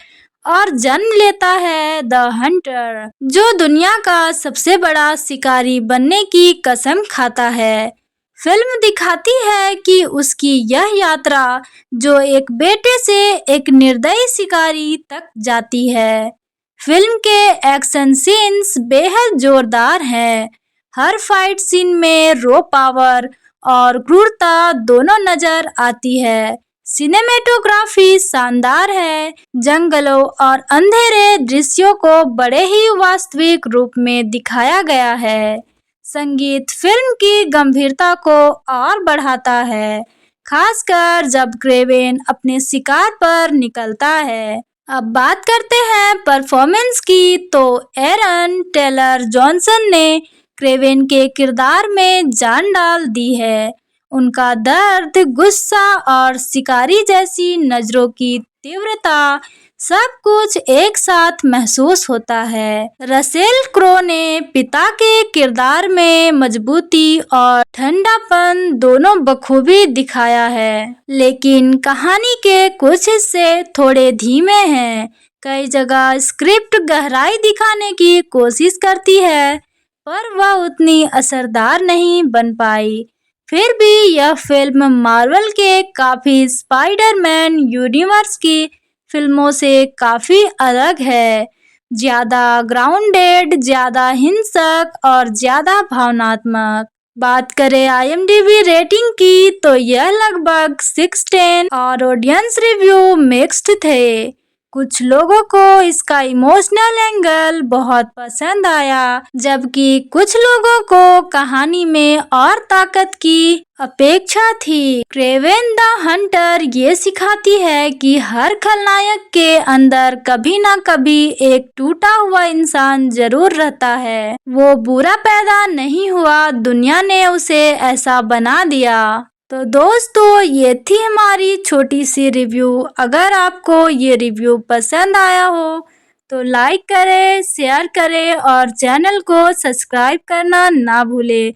और जन्म लेता है द हंटर, जो दुनिया का सबसे बड़ा शिकारी बनने की कसम खाता है। फिल्म दिखाती है कि उसकी यह यात्रा जो एक बेटे से एक निर्दयी शिकारी तक जाती है। फिल्म के एक्शन सीन्स बेहद जोरदार हैं। हर फाइट सीन में रॉ पावर और क्रूरता दोनों नजर आती है। सिनेमेटोग्राफी शानदार है, जंगलों और अंधेरे दृश्यों को बड़े ही वास्तविक रूप में दिखाया गया है। संगीत फिल्म की गंभीरता को और बढ़ाता है, खासकर जब क्रेवेन अपने शिकार पर निकलता है। अब बात करते हैं परफॉर्मेंस की, तो एरन टेलर जॉनसन ने क्रेवेन के किरदार में जान डाल दी है। उनका दर्द, गुस्सा और शिकारी जैसी नजरों की तीव्रता, सब कुछ एक साथ महसूस होता है। रसेल क्रो ने पिता के किरदार में मजबूती और ठंडापन दोनों बखूबी दिखाया है, लेकिन कहानी के कुछ हिस्से थोड़े धीमे हैं। कई जगह स्क्रिप्ट गहराई दिखाने की कोशिश करती है, पर वह उतनी असरदार नहीं बन पाई। फिर भी यह फिल्म मार्वल के काफी स्पाइडरमैन यूनिवर्स की फिल्मों से काफी अलग है। ज्यादा ग्राउंडेड, ज्यादा हिंसक और ज्यादा भावनात्मक। बात करें IMDb रेटिंग की तो यह लगभग 6/10 और ऑडियंस रिव्यू मिक्स्ड थे। कुछ लोगों को इसका इमोशनल एंगल बहुत पसंद आया, जबकि कुछ लोगों को कहानी में और ताकत की अपेक्षा थी। क्रेवेन द हंटर ये सिखाती है कि हर खलनायक के अंदर कभी ना कभी एक टूटा हुआ इंसान जरूर रहता है। वो बुरा पैदा नहीं हुआ, दुनिया ने उसे ऐसा बना दिया। तो दोस्तों, ये थी हमारी छोटी सी रिव्यू। अगर आपको ये रिव्यू पसंद आया हो तो लाइक करें, शेयर करें और चैनल को सब्सक्राइब करना ना भूलें।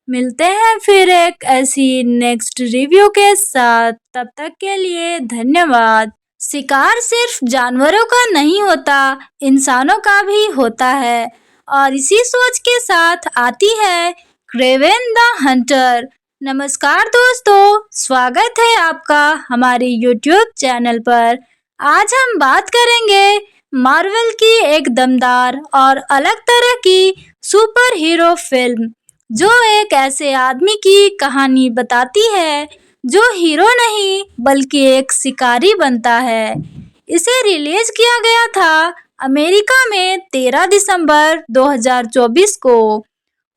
मिलते हैं फिर एक ऐसी नेक्स्ट रिव्यू के साथ। तब तक के लिए धन्यवाद। शिकार सिर्फ जानवरों का नहीं होता, इंसानों का भी होता है। और इसी सोच के साथ आती है क्रेवेन द हंटर। नमस्कार दोस्तों, स्वागत है आपका हमारे YouTube चैनल पर। आज हम बात करेंगे मार्वल की एक दमदार और अलग तरह की सुपर हीरो फिल्म, जो एक ऐसे आदमी की कहानी बताती है जो हीरो नहीं बल्कि एक शिकारी बनता है। इसे रिलीज किया गया था अमेरिका में 13 दिसंबर 2024 को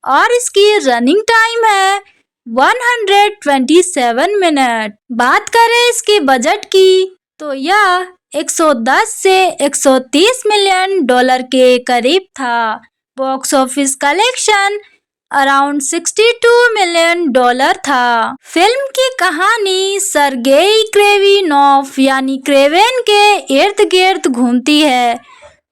और इसकी रनिंग टाइम है 127 मिनट। बात करें इसके बजट की तो यह 110 से 130 मिलियन डॉलर के करीब था। Box office collection around 62 million dollar था। फिल्म की कहानी सर्गेई क्रेविनोव यानी क्रेवेन के इर्द गिर्द घूमती है,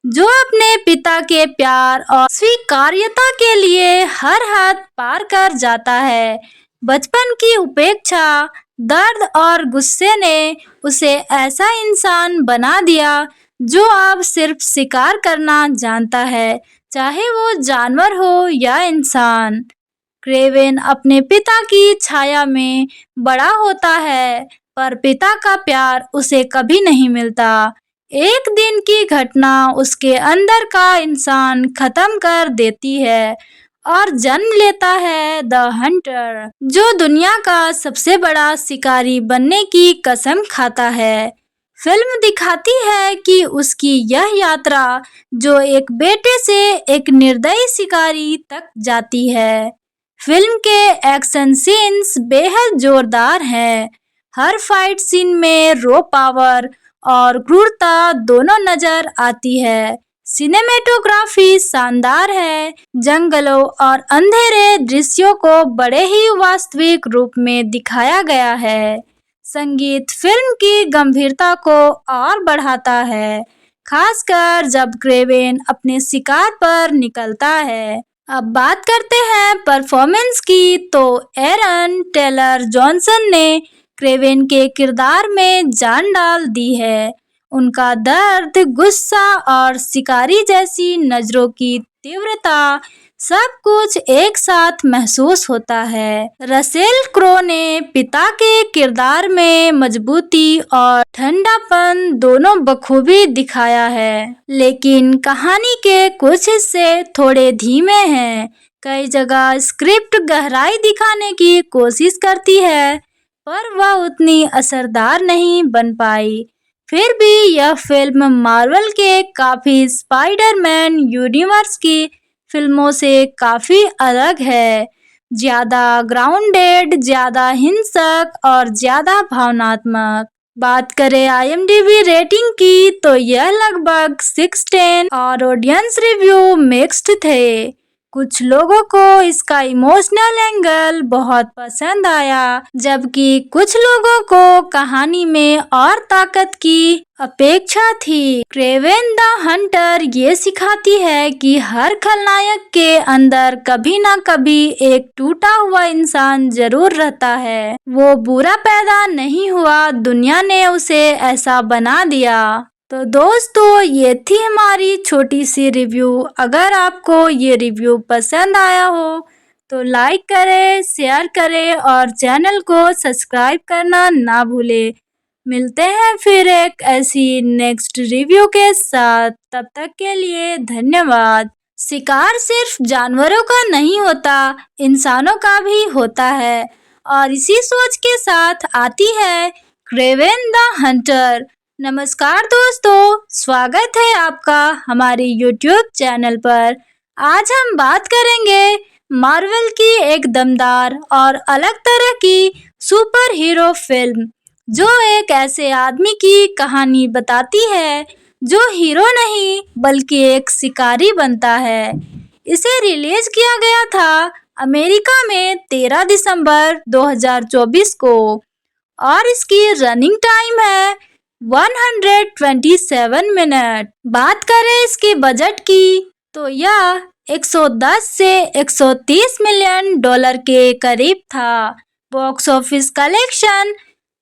जो अपने पिता के प्यार और स्वीकार्यता के लिए हर हद पार कर जाता है। बचपन की उपेक्षा, दर्द और गुस्से ने उसे ऐसा इंसान बना दिया जो अब सिर्फ शिकार करना जानता है, चाहे वो जानवर हो या इंसान। क्रेवेन अपने पिता की छाया में बड़ा होता है, पर पिता का प्यार उसे कभी नहीं मिलता। एक दिन की घटना उसके अंदर का इंसान खत्म कर देती है और जन्म लेता है द हंटर, जो दुनिया का सबसे बड़ा शिकारी बनने की कसम खाता है। फिल्म दिखाती है कि उसकी यह यात्रा जो एक बेटे से एक निर्दयी शिकारी तक जाती है। फिल्म के एक्शन सीन्स बेहद जोरदार हैं। हर फाइट सीन में रॉ पावर और क्रूरता दोनों नजर आती है। सिनेमेटोग्राफी शानदार है। जंगलों और अंधेरे दृश्यों को बड़े ही वास्तविक रूप में दिखाया गया है। संगीत फिल्म की गंभीरता को और बढ़ाता है, खासकर जब क्रेवेन अपने शिकार पर निकलता है। अब बात करते हैं परफॉर्मेंस की, तो एरन टेलर जॉनसन ने क्रेवेन के किरदार में जान डाल दी है। उनका दर्द, गुस्सा और शिकारी जैसी नजरों की तीव्रता, सब कुछ एक साथ महसूस होता है। रसेल क्रो ने पिता के किरदार में मजबूती और ठंडापन दोनों बखूबी दिखाया है, लेकिन कहानी के कुछ हिस्से थोड़े धीमे हैं। कई जगह स्क्रिप्ट गहराई दिखाने की कोशिश करती है, पर वह उतनी असरदार नहीं बन पाई। फिर भी यह फिल्म मार्वल के काफी स्पाइडरमैन यूनिवर्स की फिल्मों से काफी अलग है। ज्यादा ग्राउंडेड, ज्यादा हिंसक और ज्यादा भावनात्मक। बात करें IMDb रेटिंग की तो यह लगभग 6/10 और ऑडियंस रिव्यू मिक्स्ड थे। कुछ लोगों को इसका इमोशनल एंगल बहुत पसंद आया, जबकि कुछ लोगों को कहानी में और ताकत की अपेक्षा थी। क्रेवेन द हंटर ये सिखाती है कि हर खलनायक के अंदर कभी ना कभी एक टूटा हुआ इंसान जरूर रहता है। वो बुरा पैदा नहीं हुआ, दुनिया ने उसे ऐसा बना दिया। तो दोस्तों ये थी हमारी छोटी सी रिव्यू। अगर आपको ये रिव्यू पसंद आया हो तो लाइक करें, शेयर करें और चैनल को सब्सक्राइब करना ना भूलें। मिलते हैं फिर एक ऐसी नेक्स्ट रिव्यू के साथ। तब तक के लिए धन्यवाद। शिकार सिर्फ जानवरों का नहीं होता, इंसानों का भी होता है। और इसी सोच के साथ आती है क्रेवेन द हंटर। नमस्कार दोस्तों, स्वागत है आपका हमारे YouTube चैनल पर। आज हम बात करेंगे मार्वल की एक दमदार और अलग तरह की सुपर हीरो फिल्म, जो एक ऐसे आदमी की कहानी बताती है जो हीरो नहीं बल्कि एक शिकारी बनता है। इसे रिलीज किया गया था अमेरिका में 13 दिसंबर 2024 को और इसकी रनिंग टाइम है 127 मिनट। बात करें इसके बजट की तो यह 110 से 130 मिलियन डॉलर के करीब था। Box office collection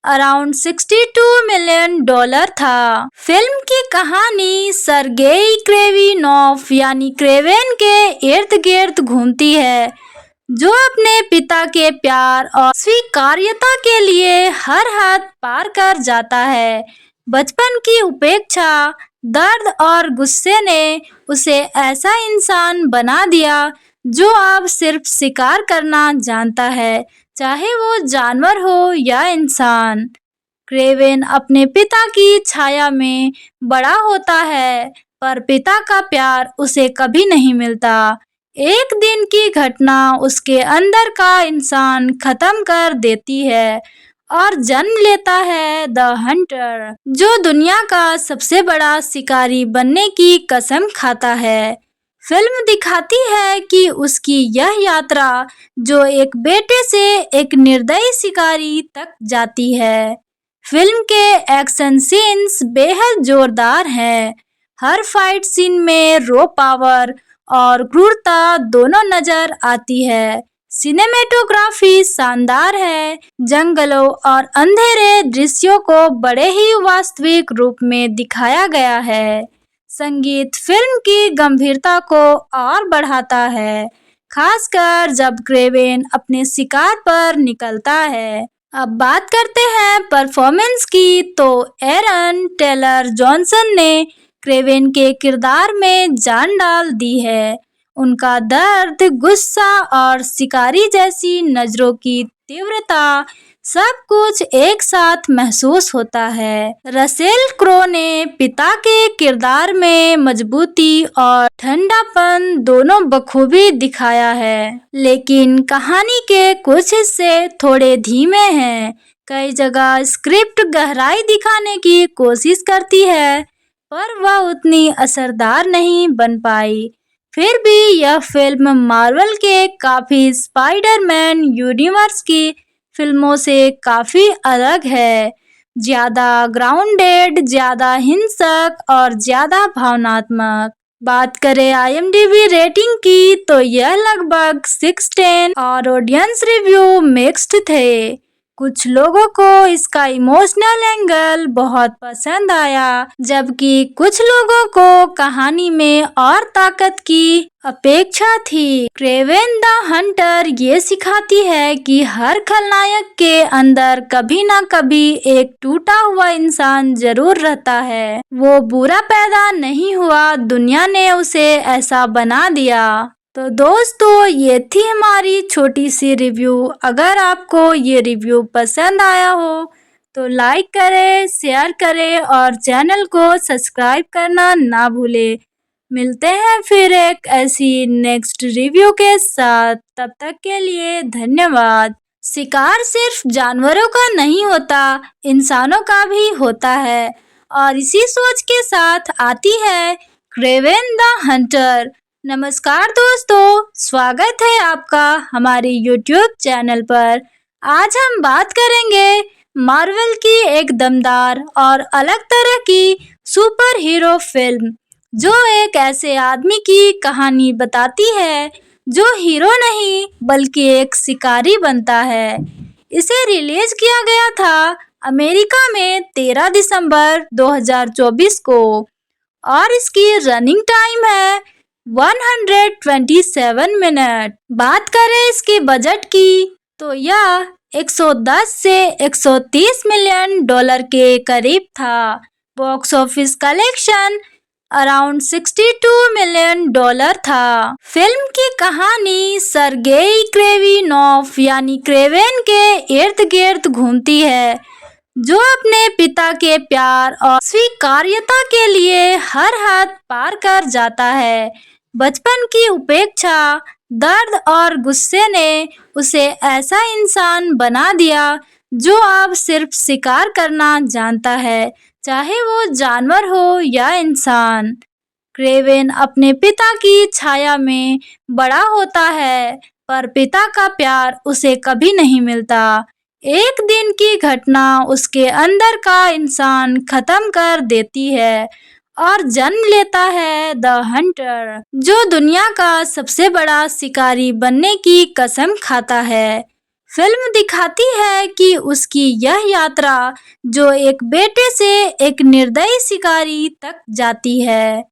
around 62 million dollar था। फिल्म की कहानी सरगेई क्रेविनोव यानी क्रेवेन के इर्द गिर्द घूमती है, जो अपने पिता के प्यार और स्वीकार्यता के लिए हर हद पार कर जाता है। बचपन की उपेक्षा, दर्द और गुस्से ने उसे ऐसा इंसान बना दिया जो अब सिर्फ शिकार करना जानता है, चाहे वो जानवर हो या इंसान। क्रेवेन अपने पिता की छाया में बड़ा होता है, पर पिता का प्यार उसे कभी नहीं मिलता। एक दिन की घटना उसके अंदर का इंसान खत्म कर देती है और जन्म लेता है द हंटर, जो दुनिया का सबसे बड़ा शिकारी बनने की कसम खाता है। फिल्म दिखाती है कि उसकी यह यात्रा जो एक बेटे से एक निर्दयी शिकारी तक जाती है। फिल्म के एक्शन सीन्स बेहद जोरदार हैं। हर फाइट सीन में रॉ पावर और क्रूरता दोनों नजर आती है। सिनेमेटोग्राफी शानदार है। जंगलों और अंधेरे दृश्यों को बड़े ही वास्तविक रूप में दिखाया गया है। संगीत फिल्म की गंभीरता को और बढ़ाता है, खासकर जब क्रेवेन अपने शिकार पर निकलता है। अब बात करते हैं परफॉर्मेंस की, तो एरन टेलर जॉनसन ने क्रेवेन के किरदार में जान डाल दी है। उनका दर्द, गुस्सा और शिकारी जैसी नजरों की तीव्रता, सब कुछ एक साथ महसूस होता है। रसेल क्रो ने पिता के किरदार में मजबूती और ठंडापन दोनों बखूबी दिखाया है, लेकिन कहानी के कुछ हिस्से थोड़े धीमे हैं। कई जगह स्क्रिप्ट गहराई दिखाने की कोशिश करती है, पर वह उतनी असरदार नहीं बन पाई। फिर भी यह फिल्म मार्वल के काफी स्पाइडरमैन यूनिवर्स की फिल्मों से काफी अलग है। ज्यादा ग्राउंडेड, ज्यादा हिंसक और ज्यादा भावनात्मक। बात करें IMDb रेटिंग की तो यह लगभग 6/10 और ऑडियंस रिव्यू मिक्स्ड थे। कुछ लोगों को इसका इमोशनल एंगल बहुत पसंद आया, जबकि कुछ लोगों को कहानी में और ताकत की अपेक्षा थी। क्रेवेन द हंटर ये सिखाती है कि हर खलनायक के अंदर कभी न कभी एक टूटा हुआ इंसान जरूर रहता है। वो बुरा पैदा नहीं हुआ, दुनिया ने उसे ऐसा बना दिया। तो दोस्तों ये थी हमारी छोटी सी रिव्यू। अगर आपको ये रिव्यू पसंद आया हो तो लाइक करें, शेयर करें और चैनल को सब्सक्राइब करना ना भूलें। मिलते हैं फिर एक ऐसी नेक्स्ट रिव्यू के साथ। तब तक के लिए धन्यवाद। शिकार सिर्फ जानवरों का नहीं होता, इंसानों का भी होता है। और इसी सोच के साथ आती है क्रेवेन द हंटर। नमस्कार दोस्तों, स्वागत है आपका हमारे YouTube चैनल पर। आज हम बात करेंगे मार्वल की एक दमदार और अलग तरह की सुपर हीरो फिल्म, जो एक ऐसे आदमी की कहानी बताती है जो हीरो नहीं बल्कि एक शिकारी बनता है। इसे रिलीज किया गया था अमेरिका में 13 दिसंबर 2024 को और इसकी रनिंग टाइम है 127 मिनट। बात करें इसके बजट की तो यह 110 से 130 मिलियन डॉलर के करीब था। Box office collection around 62 million dollar था। फिल्म की कहानी सरगेई क्रेविनोव यानी क्रेवेन के इर्द गिर्द घूमती है, जो अपने पिता के प्यार और स्वीकार्यता के लिए हर हद पार कर जाता है। बचपन की उपेक्षा, दर्द और गुस्से ने उसे ऐसा इंसान बना दिया जो अब सिर्फ शिकार करना जानता है, चाहे वो जानवर हो या इंसान। क्रेवेन अपने पिता की छाया में बड़ा होता है, पर पिता का प्यार उसे कभी नहीं मिलता। एक दिन की घटना उसके अंदर का इंसान खत्म कर देती है और जन्म लेता है द हंटर, जो दुनिया का सबसे बड़ा शिकारी बनने की कसम खाता है। फिल्म दिखाती है कि उसकी यह यात्रा जो एक बेटे से एक निर्दयी शिकारी तक जाती है।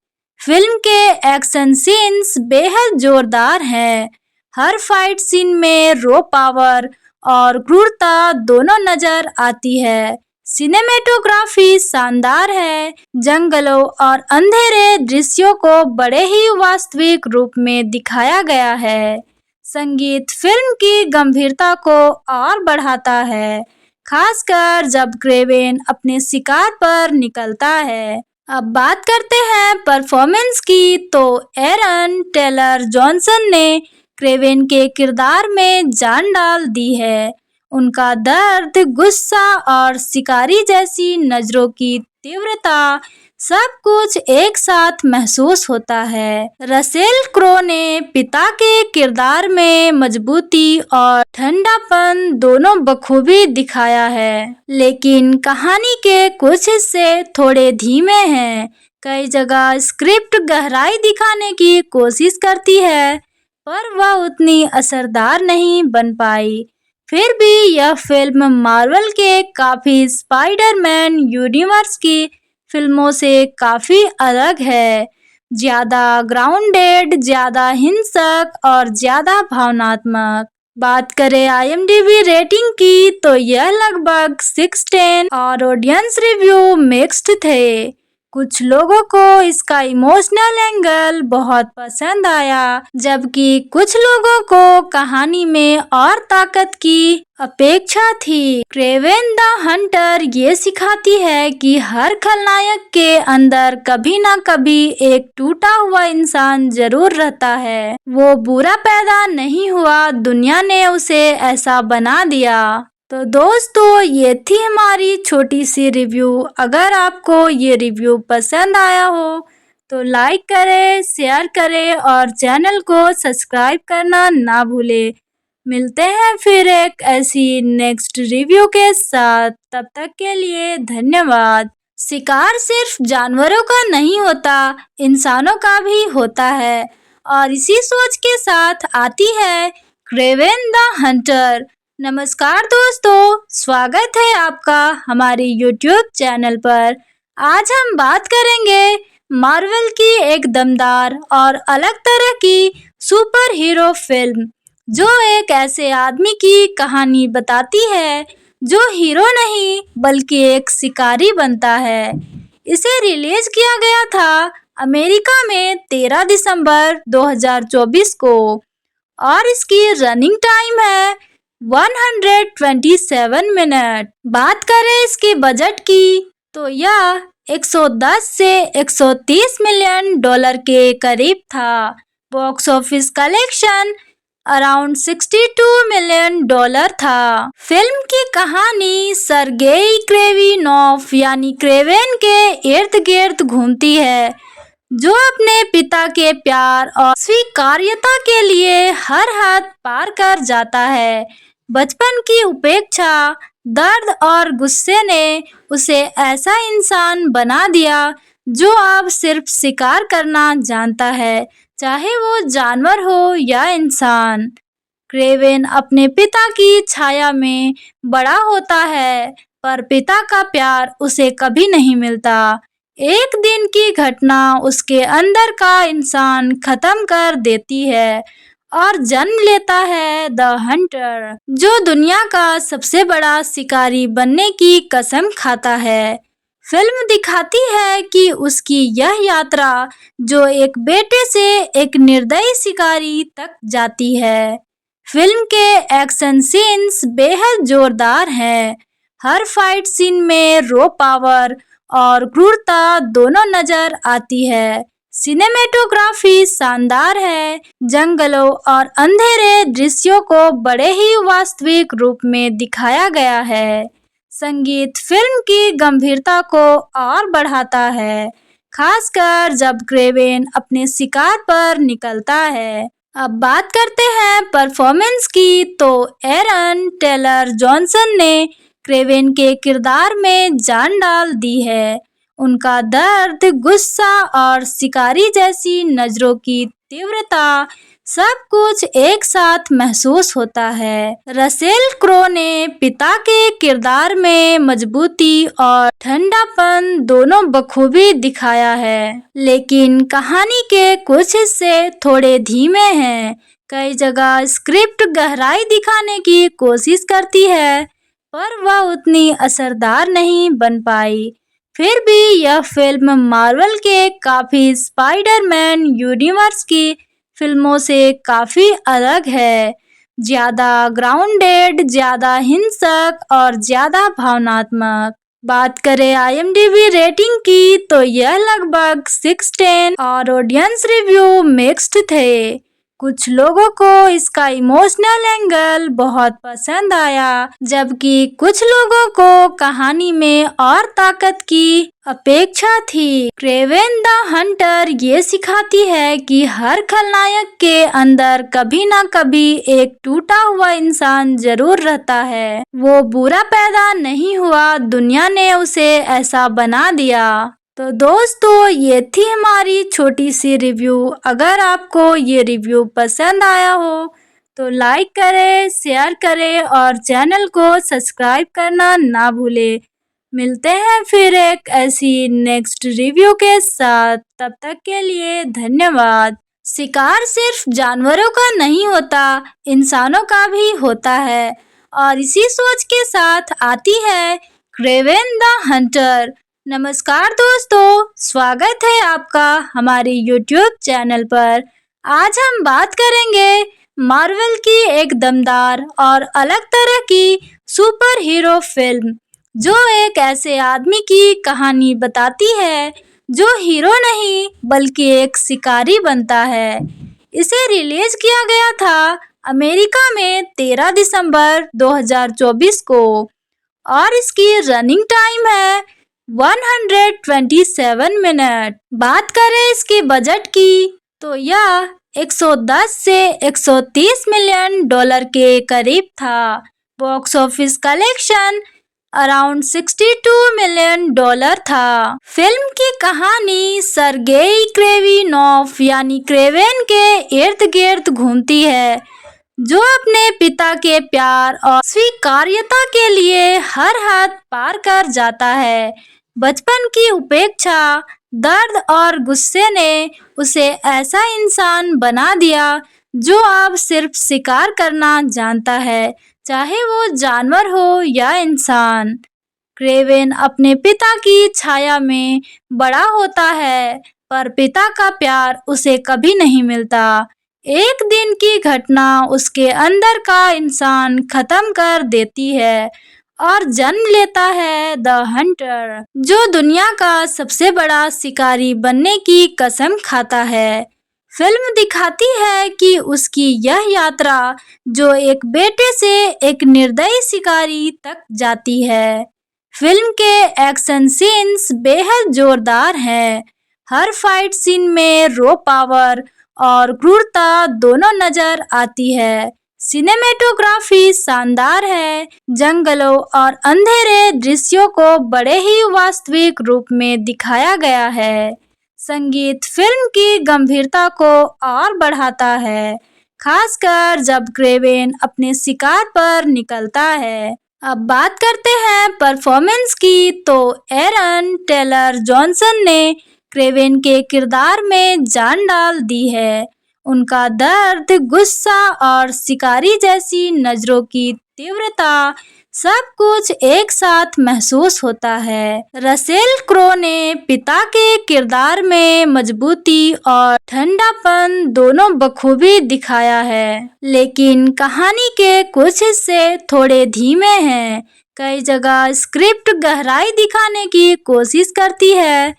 फिल्म के एक्शन सीन्स बेहद जोरदार हैं। हर फाइट सीन में रॉ पावर और क्रूरता दोनों नजर आती है। सिनेमेटोग्राफी शानदार है। जंगलों और अंधेरे दृश्यों को बड़े ही वास्तविक रूप में दिखाया गया है। संगीत फिल्म की गंभीरता को और बढ़ाता है, खासकर जब क्रेवेन अपने शिकार पर निकलता है। अब बात करते हैं परफॉर्मेंस की, तो एरन टेलर जॉनसन ने क्रेवेन के किरदार में जान डाल दी है। उनका दर्द, गुस्सा और शिकारी जैसी नजरों की तीव्रता, सब कुछ एक साथ महसूस होता है। रसेल क्रो ने पिता के किरदार में मजबूती और ठंडापन दोनों बखूबी दिखाया है, लेकिन कहानी के कुछ हिस्से थोड़े धीमे हैं। कई जगह स्क्रिप्ट गहराई दिखाने की कोशिश करती है, पर वह उतनी असरदार नहीं बन पाई। फिर भी यह फिल्म मार्वल के काफी स्पाइडरमैन यूनिवर्स की फिल्मों से काफी अलग है। ज्यादा ग्राउंडेड, ज्यादा हिंसक और ज्यादा भावनात्मक। बात करें IMDb रेटिंग की तो यह लगभग 6/10 और ऑडियंस रिव्यू मिक्स्ड थे। कुछ लोगों को इसका इमोशनल एंगल बहुत पसंद आया, जबकि कुछ लोगों को कहानी में और ताकत की अपेक्षा थी। क्रेवेन द हंटर ये सिखाती है कि हर खलनायक के अंदर कभी ना कभी एक टूटा हुआ इंसान जरूर रहता है। वो बुरा पैदा नहीं हुआ, दुनिया ने उसे ऐसा बना दिया। तो दोस्तों, ये थी हमारी छोटी सी रिव्यू। अगर आपको ये रिव्यू पसंद आया हो तो लाइक करें, शेयर करें और चैनल को सब्सक्राइब करना ना भूलें। मिलते हैं फिर एक ऐसी नेक्स्ट रिव्यू के साथ। तब तक के लिए धन्यवाद। शिकार सिर्फ जानवरों का नहीं होता, इंसानों का भी होता है, और इसी सोच के साथ आती है क्रेवेन द हंटर। नमस्कार दोस्तों, स्वागत है आपका हमारे YouTube चैनल पर। आज हम बात करेंगे मार्वल की एक दमदार और अलग तरह की सुपर हीरो फिल्म, जो एक ऐसे आदमी की कहानी बताती है जो हीरो नहीं बल्कि एक शिकारी बनता है। इसे रिलीज किया गया था अमेरिका में 13 दिसंबर 2024 को और इसकी रनिंग टाइम है 127 मिनट। बात करें इसके बजट की तो यह 110 से 130 मिलियन डॉलर के करीब था। Box office collection around 62 million dollar था। फिल्म की कहानी सरगेई क्रेविनोव यानी क्रेवेन के इर्द गिर्द घूमती है, जो अपने पिता के प्यार और स्वीकार्यता के लिए हर हद पार कर जाता है। बचपन की उपेक्षा, दर्द और गुस्से ने उसे ऐसा इंसान बना दिया जो अब सिर्फ शिकार करना जानता है, चाहे वो जानवर हो या इंसान। क्रेवेन अपने पिता की छाया में बड़ा होता है, पर पिता का प्यार उसे कभी नहीं मिलता। एक दिन की घटना उसके अंदर का इंसान खत्म कर देती है और जन्म लेता है द हंटर, जो दुनिया का सबसे बड़ा शिकारी बनने की कसम खाता है। फिल्म दिखाती है कि उसकी यह यात्रा जो एक बेटे से एक निर्दयी शिकारी तक जाती है। फिल्म के एक्शन सीन्स बेहद जोरदार हैं। हर फाइट सीन में रॉ पावर और क्रूरता दोनों नजर आती है। सिनेमेटोग्राफी शानदार है। जंगलों और अंधेरे दृश्यों को बड़े ही वास्तविक रूप में दिखाया गया है। संगीत फिल्म की गंभीरता को और बढ़ाता है, खासकर जब क्रेवेन अपने शिकार पर निकलता है। अब बात करते हैं परफॉर्मेंस की, तो एरन टेलर जॉनसन ने क्रेवेन के किरदार में जान डाल दी है। उनका दर्द, गुस्सा और शिकारी जैसी नजरों की तीव्रता सब कुछ एक साथ महसूस होता है। रसेल क्रो ने पिता के किरदार में मजबूती और ठंडापन दोनों बखूबी दिखाया है, लेकिन कहानी के कुछ हिस्से थोड़े धीमे हैं। कई जगह स्क्रिप्ट गहराई दिखाने की कोशिश करती है, पर वह उतनी असरदार नहीं बन पाई। फिर भी यह फिल्म मार्वल के काफी स्पाइडरमैन यूनिवर्स की फिल्मों से काफी अलग है। ज्यादा ग्राउंडेड, ज्यादा हिंसक और ज्यादा भावनात्मक। बात करें IMDb रेटिंग की, तो यह लगभग 6/10 और ऑडियंस रिव्यू मिक्स्ड थे। कुछ लोगों को इसका इमोशनल एंगल बहुत पसंद आया, जबकि कुछ लोगों को कहानी में और ताकत की अपेक्षा थी। क्रेवेन द हंटर ये सिखाती है कि हर खलनायक के अंदर कभी ना कभी एक टूटा हुआ इंसान जरूर रहता है। वो बुरा पैदा नहीं हुआ, दुनिया ने उसे ऐसा बना दिया। तो दोस्तों, ये थी हमारी छोटी सी रिव्यू। अगर आपको ये रिव्यू पसंद आया हो तो लाइक करें, शेयर करें और चैनल को सब्सक्राइब करना ना भूलें। मिलते हैं फिर एक ऐसी नेक्स्ट रिव्यू के साथ। तब तक के लिए धन्यवाद। शिकार सिर्फ जानवरों का नहीं होता, इंसानों का भी होता है, और इसी सोच के साथ आती है क्रेवेन द हंटर। नमस्कार दोस्तों, स्वागत है आपका हमारे YouTube चैनल पर। आज हम बात करेंगे मार्वल की एक दमदार और अलग तरह की सुपर हीरो फिल्म, जो एक ऐसे आदमी की कहानी बताती है जो हीरो नहीं बल्कि एक शिकारी बनता है। इसे रिलीज किया गया था अमेरिका में 13 दिसंबर 2024 को और इसकी रनिंग टाइम है 127 मिनट। बात करें इसके बजट की, तो यह 110 से 130 मिलियन डॉलर के करीब था। Box office collection around 62 million dollar था। फिल्म की कहानी सर्गेई क्रेविनोव यानी क्रेवेन के इर्द गिर्द घूमती है, जो अपने पिता के प्यार और स्वीकार्यता के लिए हर हद पार कर जाता है। बचपन की उपेक्षा, दर्द और गुस्से ने उसे ऐसा इंसान बना दिया जो अब सिर्फ शिकार करना जानता है, चाहे वो जानवर हो या इंसान। क्रेवेन अपने पिता की छाया में बड़ा होता है, पर पिता का प्यार उसे कभी नहीं मिलता। एक दिन की घटना उसके अंदर का इंसान खत्म कर देती है और जन्म लेता है द हंटर, जो दुनिया का सबसे बड़ा शिकारी बनने की कसम खाता है। फिल्म दिखाती है कि उसकी यह यात्रा जो एक बेटे से एक निर्दयी शिकारी तक जाती है। फिल्म के एक्शन सीन्स बेहद जोरदार हैं। हर फाइट सीन में रॉ पावर और क्रूरता दोनों नजर आती है। सिनेमेटोग्राफी शानदार है। जंगलों और अंधेरे दृश्यों को बड़े ही वास्तविक रूप में दिखाया गया है। संगीत फिल्म की गंभीरता को और बढ़ाता है, खासकर जब क्रेवेन अपने शिकार पर निकलता है। अब बात करते हैं परफॉर्मेंस की, तो एरन टेलर जॉनसन ने क्रेवेन के किरदार में जान डाल दी है। उनका दर्द, गुस्सा और शिकारी जैसी नजरों की तीव्रता, सब कुछ एक साथ महसूस होता है। रसेल क्रो ने पिता के किरदार में मजबूती और ठंडापन दोनों बखूबी दिखाया है, लेकिन कहानी के कुछ हिस्से थोड़े धीमे हैं। कई जगह स्क्रिप्ट गहराई दिखाने की कोशिश करती है,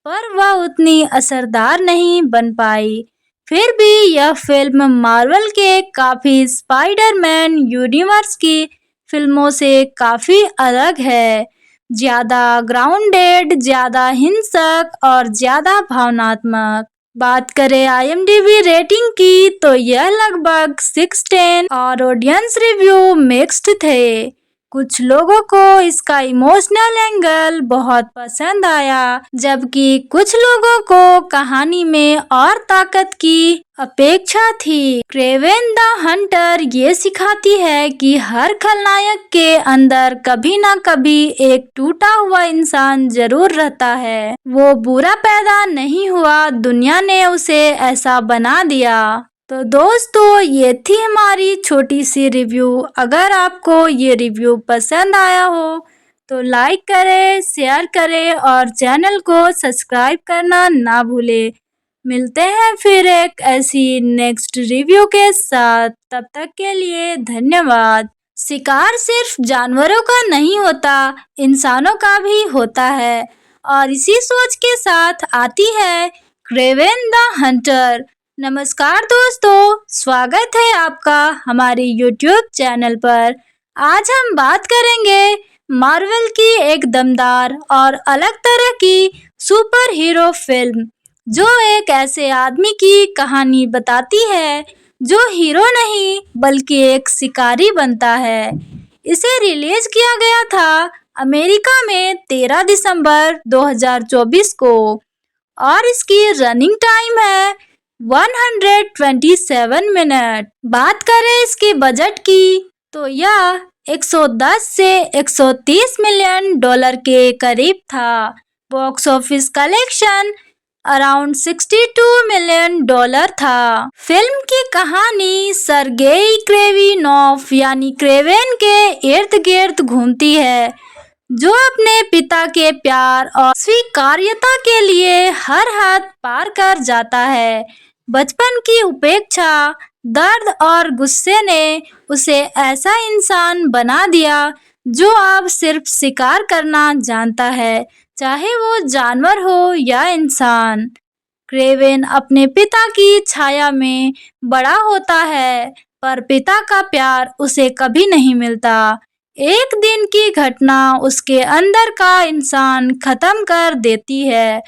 पर वह उतनी असरदार नहीं बन पाई। फिर भी यह फिल्म मार्वल के काफी स्पाइडरमैन यूनिवर्स की फिल्मों से काफी अलग है। ज्यादा ग्राउंडेड, ज्यादा हिंसक और ज्यादा भावनात्मक। बात करें IMDb रेटिंग की, तो यह लगभग 6/10 और ऑडियंस रिव्यू मिक्स्ड थे। कुछ लोगों को इसका इमोशनल एंगल बहुत पसंद आया, जबकि कुछ लोगों को कहानी में और ताकत की अपेक्षा थी। क्रेवेन द हंटर ये सिखाती है कि हर खलनायक के अंदर कभी ना कभी एक टूटा हुआ इंसान जरूर रहता है। वो बुरा पैदा नहीं हुआ, दुनिया ने उसे ऐसा बना दिया। तो दोस्तों, ये थी हमारी छोटी सी रिव्यू। अगर आपको ये रिव्यू पसंद आया हो तो लाइक करें, शेयर करें और चैनल को सब्सक्राइब करना ना भूलें। मिलते हैं फिर एक ऐसी नेक्स्ट रिव्यू के साथ। तब तक के लिए धन्यवाद। शिकार सिर्फ जानवरों का नहीं होता, इंसानों का भी होता है, और इसी सोच के साथ आती है क्रेवेन द हंटर। नमस्कार दोस्तों, स्वागत है आपका हमारे YouTube चैनल पर। आज हम बात करेंगे मार्वल की एक दमदार और अलग तरह की सुपर हीरो फिल्म, जो एक ऐसे आदमी की कहानी बताती है जो हीरो नहीं बल्कि एक शिकारी बनता है। इसे रिलीज किया गया था अमेरिका में 13 दिसंबर 2024 को और इसकी रनिंग टाइम है 127 मिनट। बात करें इसके बजट की, तो यह 110 से 130 मिलियन डॉलर के करीब था। Box office collection around 62 million dollar था। फिल्म की कहानी सरगेई क्रेविनोव यानी क्रेवेन के इर्द गिर्द घूमती है, जो अपने पिता के प्यार और स्वीकार्यता के लिए हर हद पार कर जाता है। बचपन की उपेक्षा, दर्द और गुस्से ने उसे ऐसा इंसान बना दिया जो अब सिर्फ शिकार करना जानता है, चाहे वो जानवर हो या इंसान। क्रेवेन अपने पिता की छाया में बड़ा होता है, पर पिता का प्यार उसे कभी नहीं मिलता। एक दिन की घटना उसके अंदर का इंसान खत्म कर देती है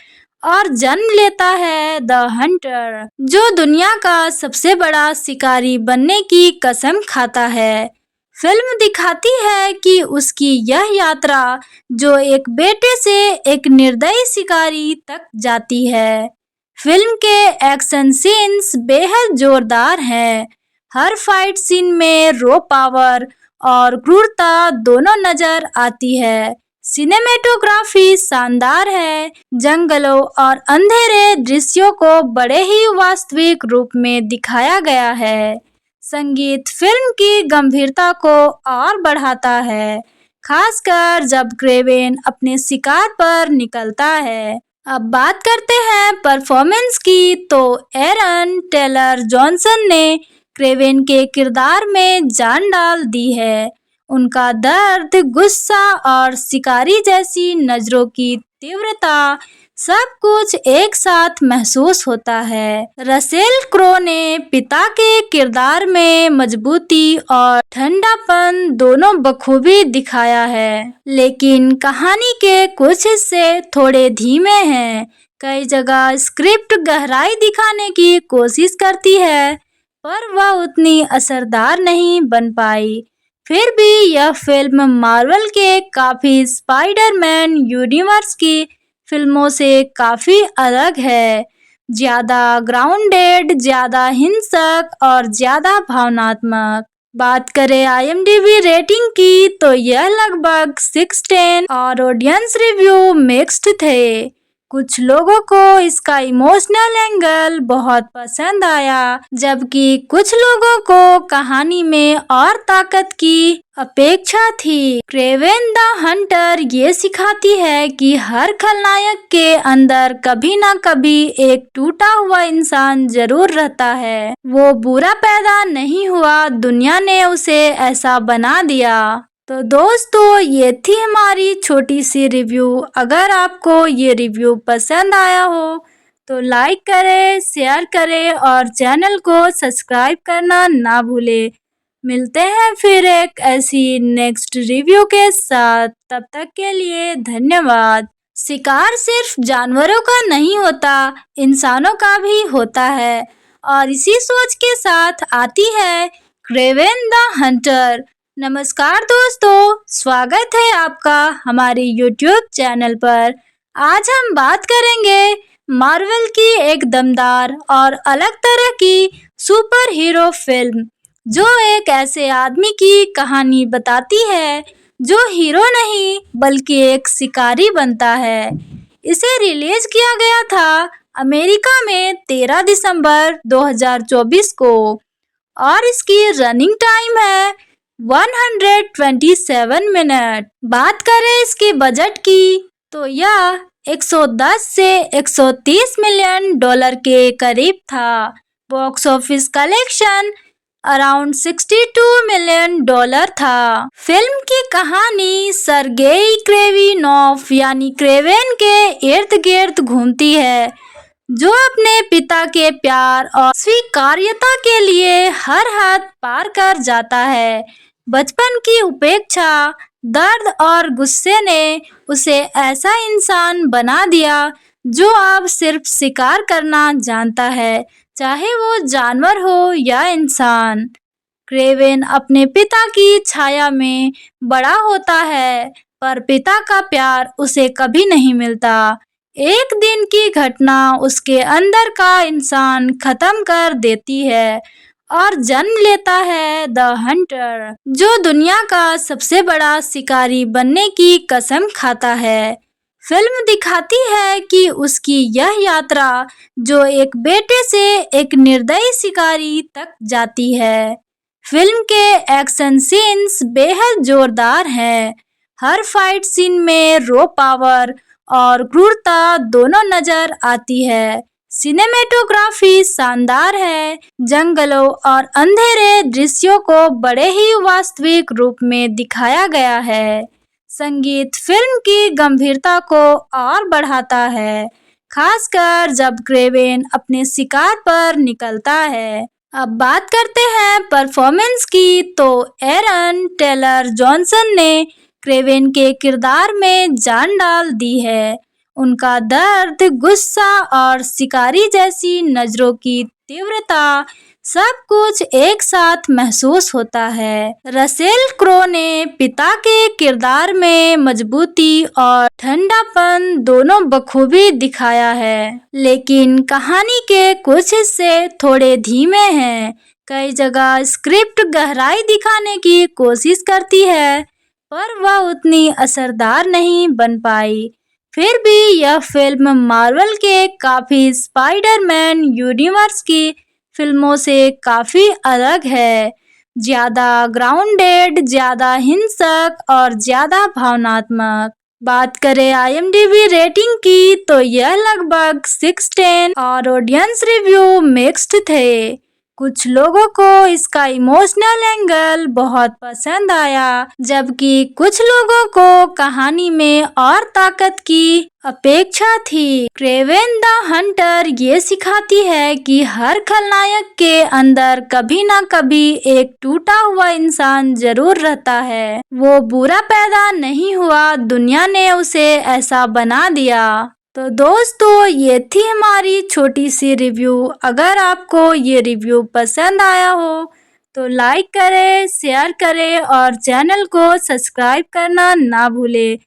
और जन्म लेता है द हंटर, जो दुनिया का सबसे बड़ा शिकारी बनने की कसम खाता है। फिल्म दिखाती है कि उसकी यह यात्रा जो एक बेटे से एक निर्दयी शिकारी तक जाती है। फिल्म के एक्शन सीन्स बेहद जोरदार हैं। हर फाइट सीन में रॉ पावर और क्रूरता दोनों नजर आती है। सिनेमेटोग्राफी शानदार है। जंगलों और अंधेरे दृश्यों को बड़े ही वास्तविक रूप में दिखाया गया है। संगीत फिल्म की गंभीरता को और बढ़ाता है, खासकर जब क्रेवेन अपने शिकार पर निकलता है। अब बात करते हैं परफॉर्मेंस की, तो एरन टेलर जॉनसन ने क्रेवेन के किरदार में जान डाल दी है। उनका दर्द, गुस्सा और शिकारी जैसी नजरों की तीव्रता, सब कुछ एक साथ महसूस होता है। रसेल क्रो ने पिता के किरदार में मजबूती और ठंडापन दोनों बखूबी दिखाया है, लेकिन कहानी के कुछ हिस्से थोड़े धीमे हैं। कई जगह स्क्रिप्ट गहराई दिखाने की कोशिश करती है, पर वह उतनी असरदार नहीं बन पाई। फिर भी यह फिल्म मार्वल के काफी स्पाइडरमैन यूनिवर्स की फिल्मों से काफी अलग है। ज्यादा ग्राउंडेड, ज्यादा हिंसक और ज्यादा भावनात्मक। बात करें IMDb रेटिंग की तो यह लगभग 6/10 और ऑडियंस रिव्यू मिक्स्ड थे। कुछ लोगों को इसका इमोशनल एंगल बहुत पसंद आया, जबकि कुछ लोगों को कहानी में और ताकत की अपेक्षा थी। क्रेवेन द हंटर ये सिखाती है कि हर खलनायक के अंदर कभी ना कभी एक टूटा हुआ इंसान जरूर रहता है। वो बुरा पैदा नहीं हुआ, दुनिया ने उसे ऐसा बना दिया। तो दोस्तों, ये थी हमारी छोटी सी रिव्यू। अगर आपको ये रिव्यू पसंद आया हो तो लाइक करें, शेयर करें और चैनल को सब्सक्राइब करना ना भूलें। मिलते हैं फिर एक ऐसी नेक्स्ट रिव्यू के साथ। तब तक के लिए धन्यवाद। शिकार सिर्फ जानवरों का नहीं होता, इंसानों का भी होता है। और इसी सोच के साथ आती है क्रेवेन द हंटर। नमस्कार दोस्तों, स्वागत है आपका हमारे YouTube चैनल पर। आज हम बात करेंगे मार्वल की एक दमदार और अलग तरह की सुपर हीरो फिल्म, जो एक ऐसे आदमी की कहानी बताती है जो हीरो नहीं बल्कि एक शिकारी बनता है। इसे रिलीज किया गया था अमेरिका में 13 दिसंबर 2024 को और इसकी रनिंग टाइम है 127 मिनट। बात करें इसके बजट की तो यह 110 से 130 मिलियन डॉलर के करीब था। Box office collection around 62 million dollar था। फिल्म की कहानी सरगेई क्रेविनोव यानी क्रेवेन के इर्द गिर्द घूमती है, जो अपने पिता के प्यार और स्वीकार्यता के लिए हर हद पार कर जाता है। बचपन की उपेक्षा, दर्द और गुस्से ने उसे ऐसा इंसान बना दिया जो अब सिर्फ शिकार करना जानता है, चाहे वो जानवर हो या इंसान। क्रेवेन अपने पिता की छाया में बड़ा होता है, पर पिता का प्यार उसे कभी नहीं मिलता। एक दिन की घटना उसके अंदर का इंसान खत्म कर देती है और जन्म लेता है द हंटर, जो दुनिया का सबसे बड़ा शिकारी बनने की कसम खाता है। फिल्म दिखाती है कि उसकी यह यात्रा जो एक बेटे से एक निर्दयी शिकारी तक जाती है। फिल्म के एक्शन सीन्स बेहद जोरदार हैं। हर फाइट सीन में रॉ पावर और क्रूरता दोनों नजर आती है। सिनेमेटोग्राफी शानदार है। जंगलों और अंधेरे दृश्यों को बड़े ही वास्तविक रूप में दिखाया गया है। संगीत फिल्म की गंभीरता को और बढ़ाता है, खासकर जब क्रेवेन अपने शिकार पर निकलता है। अब बात करते हैं परफॉर्मेंस की, तो एरन टेलर जॉनसन ने क्रेवेन के किरदार में जान डाल दी है। उनका दर्द, गुस्सा और शिकारी जैसी नजरों की तीव्रता, सब कुछ एक साथ महसूस होता है। रसेल क्रो ने पिता के किरदार में मजबूती और ठंडापन दोनों बखूबी दिखाया है, लेकिन कहानी के कुछ हिस्से थोड़े धीमे हैं। कई जगह स्क्रिप्ट गहराई दिखाने की कोशिश करती है, पर वह उतनी असरदार नहीं बन पाई। फिर भी यह फिल्म मार्वल के काफी स्पाइडरमैन यूनिवर्स की फिल्मों से काफी अलग है। ज्यादा ग्राउंडेड, ज्यादा हिंसक और ज्यादा भावनात्मक। बात करें IMDb रेटिंग की तो यह लगभग 6/10 और ऑडियंस रिव्यू मिक्स्ड थे। कुछ लोगों को इसका इमोशनल एंगल बहुत पसंद आया, जबकि कुछ लोगों को कहानी में और ताकत की अपेक्षा थी। क्रेवेन द हंटर ये सिखाती है कि हर खलनायक के अंदर कभी ना कभी एक टूटा हुआ इंसान जरूर रहता है। वो बुरा पैदा नहीं हुआ, दुनिया ने उसे ऐसा बना दिया। तो दोस्तों, ये थी हमारी छोटी सी रिव्यू। अगर आपको ये रिव्यू पसंद आया हो तो लाइक करें, शेयर करें और चैनल को सब्सक्राइब करना ना भूलें।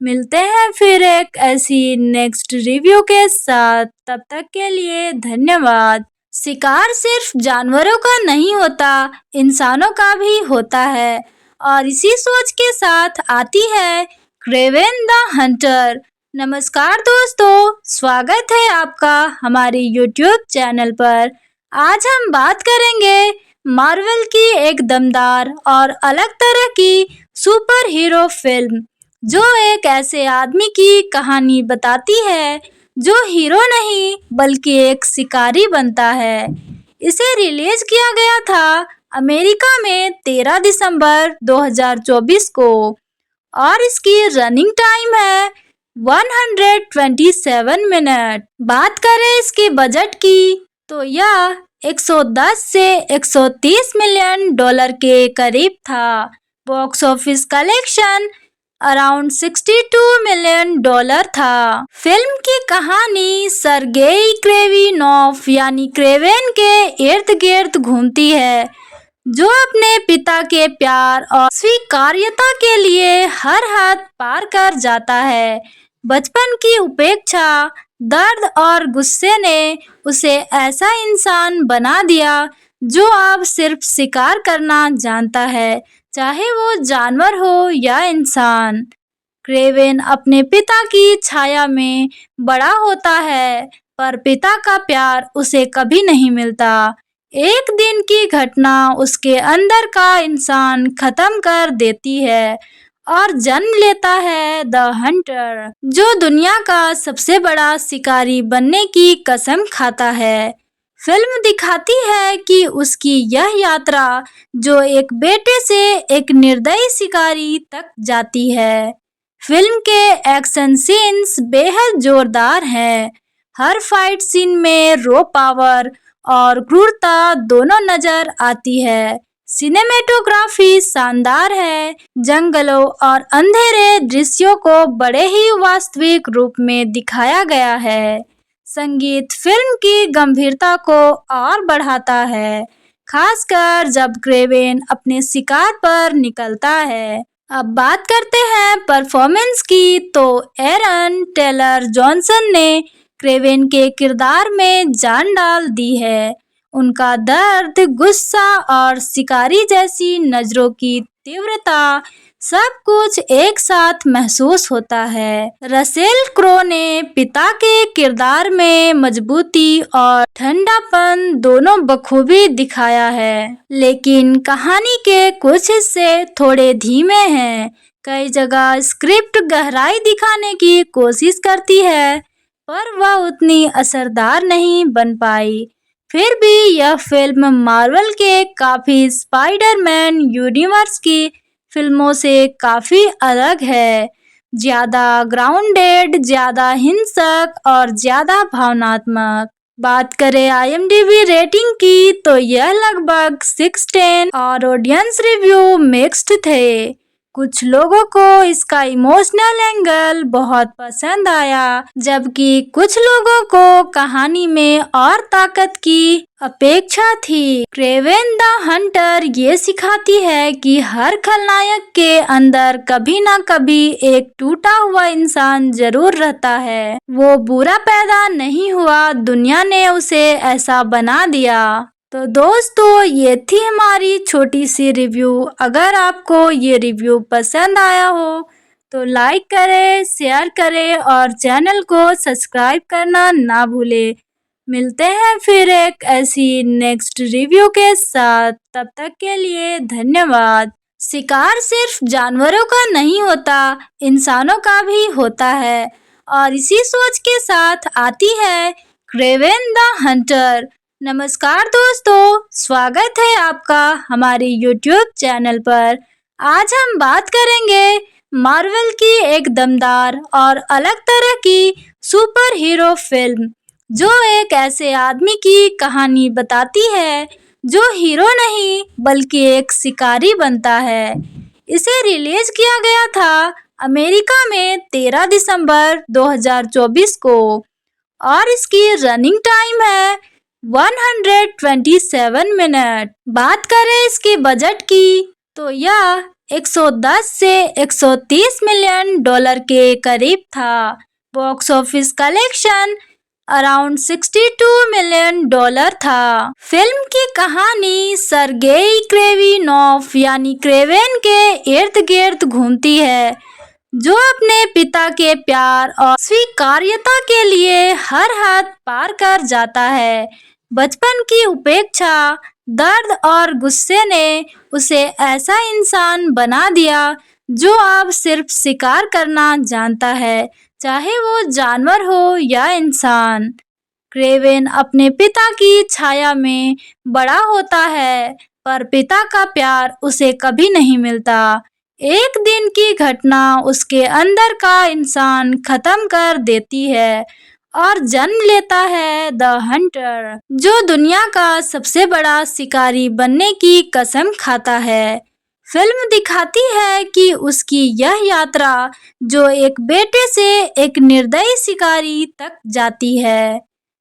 मिलते हैं फिर एक ऐसी नेक्स्ट रिव्यू के साथ। तब तक के लिए धन्यवाद। शिकार सिर्फ जानवरों का नहीं होता, इंसानों का भी होता है। और इसी सोच के साथ आती है क्रेवेन द हंटर। नमस्कार दोस्तों, स्वागत है आपका हमारे यूट्यूब चैनल पर। आज हम बात करेंगे मार्वल की एक दमदार और अलग तरह की सुपर हीरो फिल्म, जो एक ऐसे आदमी की कहानी बताती है जो हीरो नहीं बल्कि एक शिकारी बनता है। इसे रिलीज किया गया था अमेरिका में 13 दिसंबर 2024 को और इसकी रनिंग टाइम है 127 मिनट। बात करें इसके बजट की तो यह 110 से 130 मिलियन डॉलर के करीब था। Box office collection around 62 million dollar था। फिल्म की कहानी सरगेई क्रेविनोव यानी क्रेवेन के इर्द गिर्द घूमती है, जो अपने पिता के प्यार और स्वीकार्यता के लिए हर हद पार कर जाता है। बचपन की उपेक्षा, दर्द और गुस्से ने उसे ऐसा इंसान बना दिया जो अब सिर्फ शिकार करना जानता है, चाहे वो जानवर हो या इंसान। क्रेवेन अपने पिता की छाया में बड़ा होता है, पर पिता का प्यार उसे कभी नहीं मिलता। एक दिन की घटना उसके अंदर का इंसान खत्म कर देती है और जन्म लेता है द हंटर, जो दुनिया का सबसे बड़ा शिकारी बनने की कसम खाता है। फिल्म दिखाती है कि उसकी यह यात्रा, जो एक बेटे से एक निर्दयी शिकारी तक जाती है। फिल्म के एक्शन सीन्स बेहद जोरदार हैं। हर फाइट सीन में रॉ पावर और क्रूरता दोनों नजर आती है। सिनेमेटोग्राफी शानदार है। जंगलों और अंधेरे दृश्यों को बड़े ही वास्तविक रूप में दिखाया गया है। संगीत फिल्म की गंभीरता को और बढ़ाता है, खासकर जब क्रेवेन अपने शिकार पर निकलता है। अब बात करते हैं परफॉर्मेंस की, तो एरन टेलर जॉनसन ने क्रेवेन के किरदार में जान डाल दी है। उनका दर्द, गुस्सा और शिकारी जैसी नजरों की तीव्रता, सब कुछ एक साथ महसूस होता है। रसेल क्रो ने पिता के किरदार में मजबूती और ठंडापन दोनों बखूबी दिखाया है, लेकिन कहानी के कुछ हिस्से थोड़े धीमे हैं। कई जगह स्क्रिप्ट गहराई दिखाने की कोशिश करती है, पर वह उतनी असरदार नहीं बन पाई। फिर भी यह फिल्म मार्वल के काफी स्पाइडरमैन यूनिवर्स की फिल्मों से काफी अलग है। ज्यादा ग्राउंडेड, ज्यादा हिंसक और ज्यादा भावनात्मक। बात करें IMDb रेटिंग की तो यह लगभग 6/10 और ऑडियंस रिव्यू मिक्स्ड थे। कुछ लोगों को इसका इमोशनल एंगल बहुत पसंद आया, जबकि कुछ लोगों को कहानी में और ताकत की अपेक्षा थी। क्रेवेन द हंटर ये सिखाती है कि हर खलनायक के अंदर कभी ना कभी एक टूटा हुआ इंसान जरूर रहता है। वो बुरा पैदा नहीं हुआ, दुनिया ने उसे ऐसा बना दिया। तो दोस्तों, ये थी हमारी छोटी सी रिव्यू। अगर आपको ये रिव्यू पसंद आया हो तो लाइक करें, शेयर करें और चैनल को सब्सक्राइब करना ना भूलें। मिलते हैं फिर एक ऐसी नेक्स्ट रिव्यू के साथ। तब तक के लिए धन्यवाद। शिकार सिर्फ जानवरों का नहीं होता, इंसानों का भी होता है। और इसी सोच के साथ आती है क्रेवेन द हंटर। नमस्कार दोस्तों, स्वागत है आपका हमारे YouTube चैनल पर। आज हम बात करेंगे मार्वल की एक दमदार और अलग तरह की सुपर हीरो फिल्म, जो एक ऐसे आदमी की कहानी बताती है जो हीरो नहीं बल्कि एक शिकारी बनता है। इसे रिलीज किया गया था अमेरिका में 13 दिसंबर 2024 को और इसकी रनिंग टाइम है 127 मिनट। बात करें इसके बजट की तो यह 110 से 130 मिलियन डॉलर के करीब था। Box office collection around $62 million था। फिल्म की कहानी सर्गेई क्रेविनोव यानी क्रेवेन के इर्द गिर्द घूमती है, जो अपने पिता के प्यार और स्वीकार्यता के लिए हर हद पार कर जाता है। बचपन की उपेक्षा, दर्द और गुस्से ने उसे ऐसा इंसान बना दिया जो अब सिर्फ शिकार करना जानता है, चाहे वो जानवर हो या इंसान। क्रेवेन अपने पिता की छाया में बड़ा होता है, पर पिता का प्यार उसे कभी नहीं मिलता। एक दिन की घटना उसके अंदर का इंसान खत्म कर देती है और जन्म लेता है द हंटर, जो दुनिया का सबसे बड़ा शिकारी बनने की कसम खाता है। फिल्म दिखाती है कि उसकी यह यात्रा जो एक बेटे से एक निर्दयी शिकारी तक जाती है।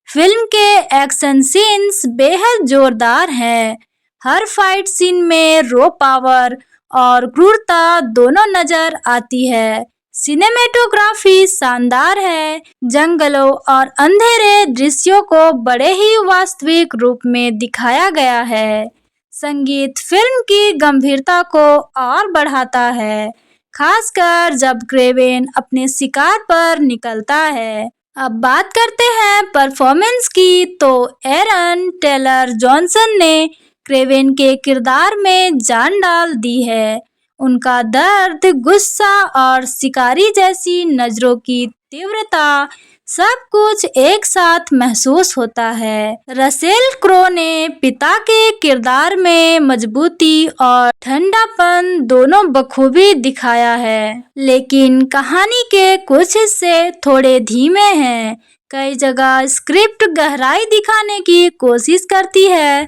फिल्म के एक्शन सीन्स बेहद जोरदार हैं। हर फाइट सीन में रॉ पावर और क्रूरता दोनों नजर आती है। सिनेमेटोग्राफी शानदार है। जंगलों और अंधेरे दृश्यों को बड़े ही वास्तविक रूप में दिखाया गया है। संगीत फिल्म की गंभीरता को और बढ़ाता है, खासकर जब क्रेवेन अपने शिकार पर निकलता है। अब बात करते हैं परफॉर्मेंस की, तो एरन टेलर जॉनसन ने क्रेवेन के किरदार में जान डाल दी है। उनका दर्द, गुस्सा और शिकारी जैसी नजरों की तीव्रता, सब कुछ एक साथ महसूस होता है। रसेल क्रो ने पिता के किरदार में मजबूती और ठंडापन दोनों बखूबी दिखाया है, लेकिन कहानी के कुछ हिस्से थोड़े धीमे हैं। कई जगह स्क्रिप्ट गहराई दिखाने की कोशिश करती है,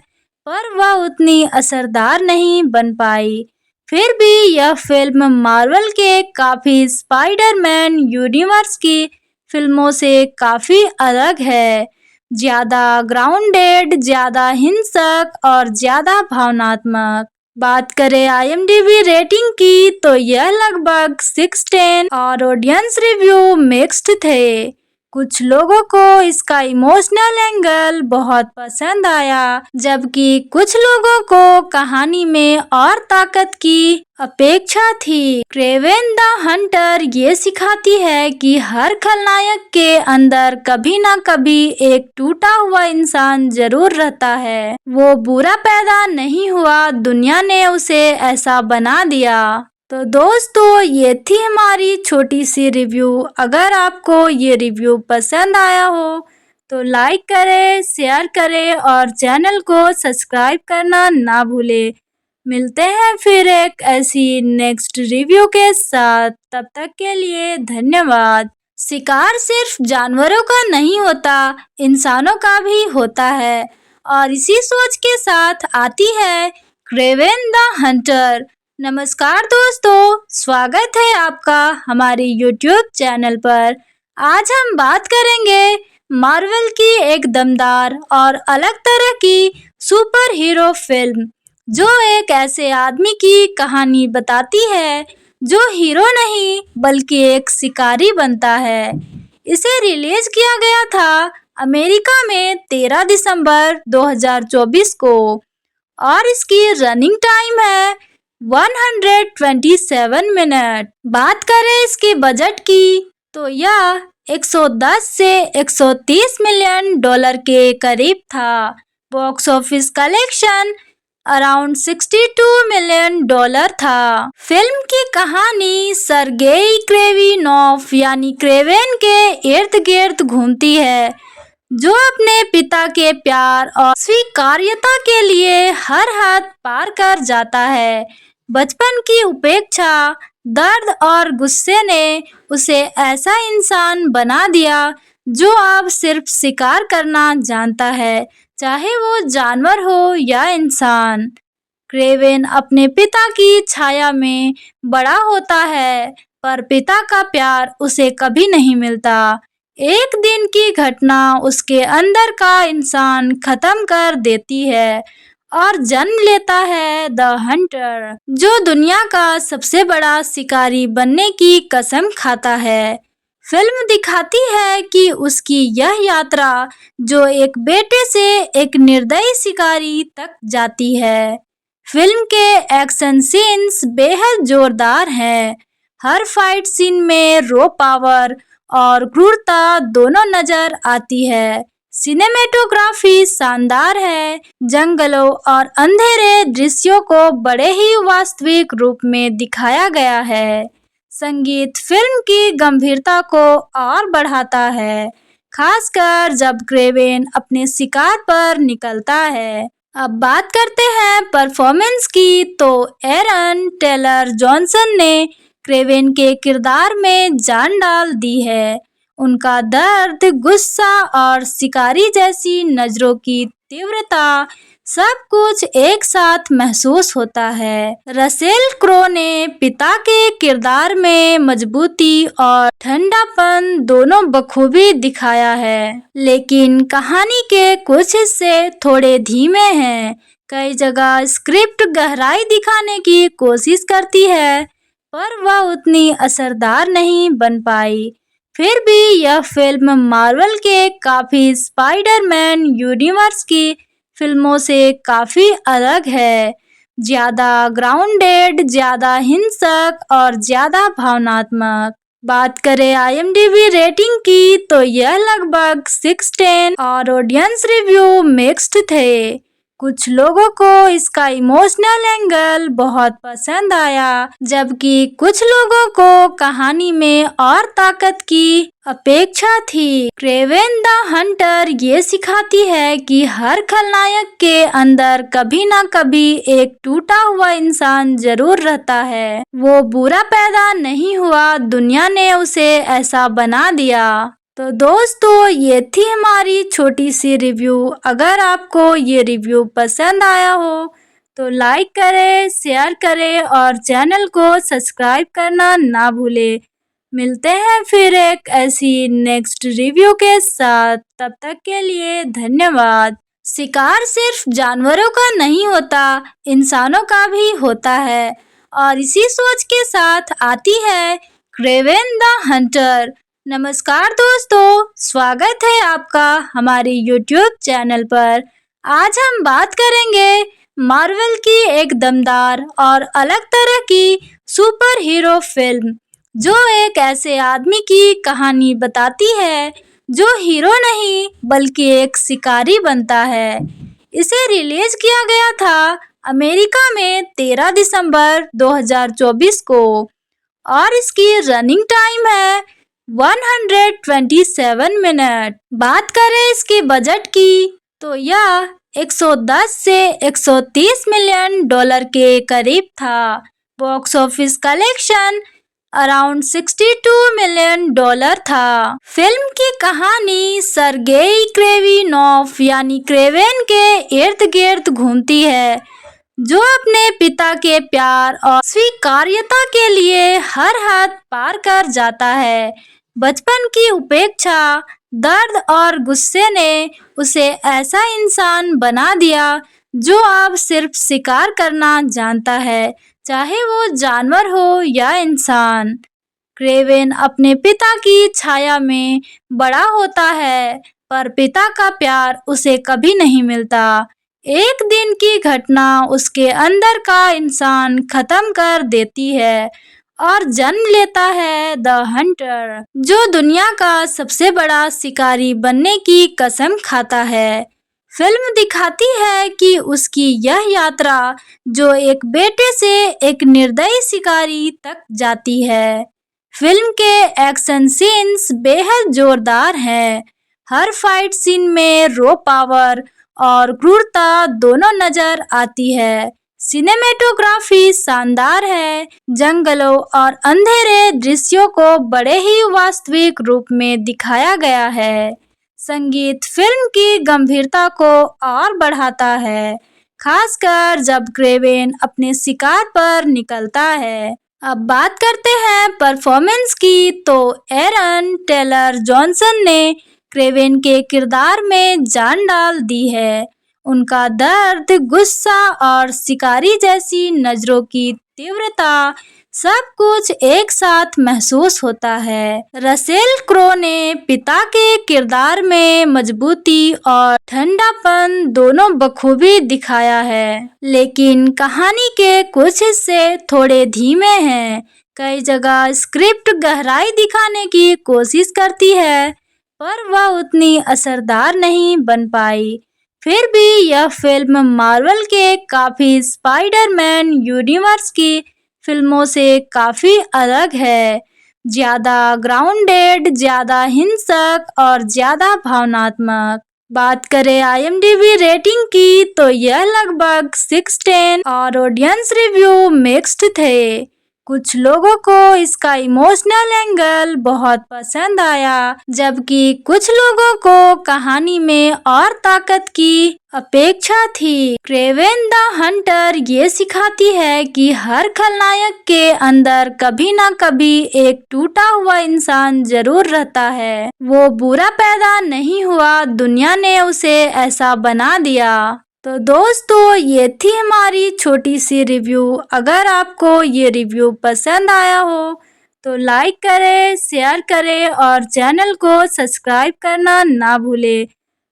पर वह उतनी असरदार नहीं बन पाई। फिर भी यह फिल्म मार्वल के काफी स्पाइडरमैन यूनिवर्स की फिल्मों से काफी अलग है। ज्यादा ग्राउंडेड, ज्यादा हिंसक और ज्यादा भावनात्मक। बात करें IMDb रेटिंग की, तो यह लगभग 6/10 और ऑडियंस रिव्यू मिक्स्ड थे। कुछ लोगों को इसका इमोशनल एंगल बहुत पसंद आया, जबकि कुछ लोगों को कहानी में और ताकत की अपेक्षा थी। क्रेवेन द हंटर ये सिखाती है कि हर खलनायक के अंदर कभी न कभी एक टूटा हुआ इंसान जरूर रहता है। वो बुरा पैदा नहीं हुआ, दुनिया ने उसे ऐसा बना दिया। तो दोस्तों, ये थी हमारी छोटी सी रिव्यू। अगर आपको ये रिव्यू पसंद आया हो तो लाइक करें, शेयर करें और चैनल को सब्सक्राइब करना ना भूलें। मिलते हैं फिर एक ऐसी नेक्स्ट रिव्यू के साथ। तब तक के लिए धन्यवाद। शिकार सिर्फ जानवरों का नहीं होता, इंसानों का भी होता है, और इसी सोच के साथ आती है क्रेवेन द हंटर। नमस्कार दोस्तों, स्वागत है आपका हमारे YouTube चैनल पर। आज हम बात करेंगे मार्वल की एक दमदार और अलग तरह की सुपर हीरो फिल्म, जो एक ऐसे आदमी की कहानी बताती है जो हीरो नहीं बल्कि एक शिकारी बनता है। इसे रिलीज किया गया था अमेरिका में 13 दिसंबर 2024 को और इसकी रनिंग टाइम है 127 मिनट। बात करें इसके बजट की, तो यह 110 से 130 मिलियन डॉलर के करीब था। Box office collection around $62 million था। फिल्म की कहानी सर्गेई क्रेविनोव यानी क्रेवेन के इर्द गिर्द घूमती है, जो अपने पिता के प्यार और स्वीकार्यता के लिए हर हद पार कर जाता है। बचपन की उपेक्षा, दर्द और गुस्से ने उसे ऐसा इंसान बना दिया जो अब सिर्फ शिकार करना जानता है, चाहे वो जानवर हो या इंसान। क्रेवेन अपने पिता की छाया में बड़ा होता है, पर पिता का प्यार उसे कभी नहीं मिलता। एक दिन की घटना उसके अंदर का इंसान खत्म कर देती है और जन्म लेता है द हंटर, जो दुनिया का सबसे बड़ा शिकारी बनने की कसम खाता है। फिल्म दिखाती है कि उसकी यह यात्रा जो एक बेटे से एक निर्दयी शिकारी तक जाती है। फिल्म के एक्शन सीन्स बेहद जोरदार हैं। हर फाइट सीन में रॉ पावर और क्रूरता दोनों नजर आती है। सिनेमेटोग्राफी शानदार है। जंगलों और अंधेरे दृश्यों को बड़े ही वास्तविक रूप में दिखाया गया है। संगीत फिल्म की गंभीरता को और बढ़ाता है, खासकर जब क्रेवेन अपने शिकार पर निकलता है। अब बात करते हैं परफॉर्मेंस की, तो एरन टेलर जॉनसन ने क्रेवेन के किरदार में जान डाल दी है। उनका दर्द, गुस्सा और शिकारी जैसी नजरों की तीव्रता सब कुछ एक साथ महसूस होता है। रसेल क्रो ने पिता के किरदार में मजबूती और ठंडापन दोनों बखूबी दिखाया है, लेकिन कहानी के कुछ हिस्से थोड़े धीमे हैं। कई जगह स्क्रिप्ट गहराई दिखाने की कोशिश करती है, पर वह उतनी असरदार नहीं बन पाई। फिर भी यह फिल्म मार्वल के काफी स्पाइडरमैन यूनिवर्स की फिल्मों से काफी अलग है। ज्यादा ग्राउंडेड, ज्यादा हिंसक और ज्यादा भावनात्मक। बात करें IMDb रेटिंग की, तो यह लगभग 6/10 और ऑडियंस रिव्यू मिक्स्ड थे। कुछ लोगों को इसका इमोशनल एंगल बहुत पसंद आया, जबकि कुछ लोगों को कहानी में और ताकत की अपेक्षा थी। क्रेवेन द हंटर ये सिखाती है कि हर खलनायक के अंदर कभी ना कभी एक टूटा हुआ इंसान जरूर रहता है। वो बुरा पैदा नहीं हुआ, दुनिया ने उसे ऐसा बना दिया। तो दोस्तों, ये थी हमारी छोटी सी रिव्यू। अगर आपको ये रिव्यू पसंद आया हो तो लाइक करें, शेयर करें और चैनल को सब्सक्राइब करना ना भूलें। मिलते हैं फिर एक ऐसी नेक्स्ट रिव्यू के साथ। तब तक के लिए धन्यवाद। शिकार सिर्फ जानवरों का नहीं होता, इंसानों का भी होता है, और इसी सोच के साथ आती है क्रेवेन द हंटर। नमस्कार दोस्तों, स्वागत है आपका हमारे YouTube चैनल पर। आज हम बात करेंगे मार्वल की एक दमदार और अलग तरह की सुपर हीरो फिल्म, जो एक ऐसे आदमी की कहानी बताती है जो हीरो नहीं बल्कि एक शिकारी बनता है। इसे रिलीज किया गया था अमेरिका में 13 दिसंबर 2024 को और इसकी रनिंग टाइम है 127 मिनट। बात करें इसके बजट की, तो यह 110 से 130 मिलियन डॉलर के करीब था। Box office collection around 62 million dollar था। फिल्म की कहानी सर्गेई क्रेविनोव यानी क्रेवेन के इर्द गिर्द घूमती है, जो अपने पिता के प्यार और स्वीकार्यता के लिए हर हद पार कर जाता है। बचपन की उपेक्षा, दर्द और गुस्से ने उसे ऐसा इंसान बना दिया जो अब सिर्फ शिकार करना जानता है, चाहे वो जानवर हो या इंसान। क्रेवेन अपने पिता की छाया में बड़ा होता है, पर पिता का प्यार उसे कभी नहीं मिलता। एक दिन की घटना उसके अंदर का इंसान खत्म कर देती है और जन्म लेता है द हंटर, जो दुनिया का सबसे बड़ा शिकारी बनने की कसम खाता है। फिल्म दिखाती है कि उसकी यह यात्रा जो एक बेटे से एक निर्दयी शिकारी तक जाती है। फिल्म के एक्शन सीन्स बेहद जोरदार हैं। हर फाइट सीन में रॉ पावर और क्रूरता दोनों नजर आती है। सिनेमेटोग्राफी शानदार है। जंगलों और अंधेरे दृश्यों को बड़े ही वास्तविक रूप में दिखाया गया है। संगीत फिल्म की गंभीरता को और बढ़ाता है, खासकर जब क्रेवेन अपने शिकार पर निकलता है। अब बात करते हैं परफॉर्मेंस की, तो एरन टेलर जॉनसन ने क्रेवेन के किरदार में जान डाल दी है। उनका दर्द, गुस्सा और शिकारी जैसी नजरों की तीव्रता सब कुछ एक साथ महसूस होता है। रसेल क्रो ने पिता के किरदार में मजबूती और ठंडापन दोनों बखूबी दिखाया है, लेकिन कहानी के कुछ हिस्से थोड़े धीमे हैं। कई जगह स्क्रिप्ट गहराई दिखाने की कोशिश करती है, पर वह उतनी असरदार नहीं बन पाई। फिर भी यह फिल्म मार्वल के काफी स्पाइडरमैन यूनिवर्स की फिल्मों से काफी अलग है। ज्यादा ग्राउंडेड, ज्यादा हिंसक और ज्यादा भावनात्मक। बात करें IMDb रेटिंग की तो यह लगभग 6/10 और ऑडियंस रिव्यू मिक्स्ड थे। कुछ लोगों को इसका इमोशनल एंगल बहुत पसंद आया, जबकि कुछ लोगों को कहानी में और ताकत की अपेक्षा थी। क्रेवेन द हंटर ये सिखाती है कि हर खलनायक के अंदर कभी ना कभी एक टूटा हुआ इंसान जरूर रहता है। वो बुरा पैदा नहीं हुआ, दुनिया ने उसे ऐसा बना दिया। तो दोस्तों, ये थी हमारी छोटी सी रिव्यू। अगर आपको ये रिव्यू पसंद आया हो तो लाइक करें, शेयर करें और चैनल को सब्सक्राइब करना ना भूलें।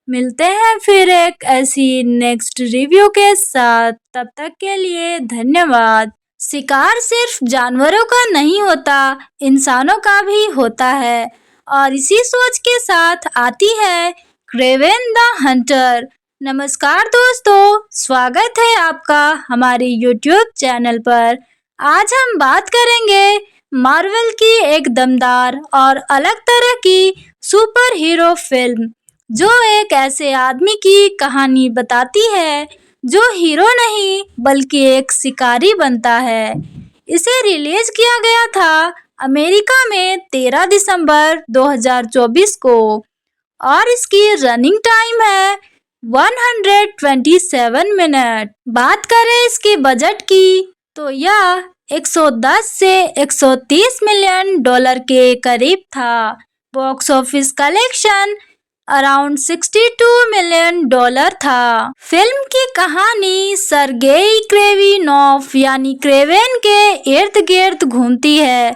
मिलते हैं फिर एक ऐसी नेक्स्ट रिव्यू के साथ। तब तक के लिए धन्यवाद। शिकार सिर्फ जानवरों का नहीं होता, इंसानों का भी होता है, और इसी सोच के साथ आती है क्रेवेन द हंटर। नमस्कार दोस्तों, स्वागत है आपका हमारे YouTube चैनल पर। आज हम बात करेंगे मार्वल की एक दमदार और अलग तरह की सुपर हीरो फिल्म, जो एक ऐसे आदमी की कहानी बताती है जो हीरो नहीं बल्कि एक शिकारी बनता है। इसे रिलीज किया गया था अमेरिका में 13 दिसंबर 2024 को और इसकी रनिंग टाइम है 127 मिनट। बात करें इसके बजट की तो यह 110 से 130 मिलियन डॉलर के करीब था। Box office collection around 62 million dollar था। फिल्म की कहानी सर्गेई क्रेविनोव यानी क्रेवेन के इर्द गिर्द घूमती है,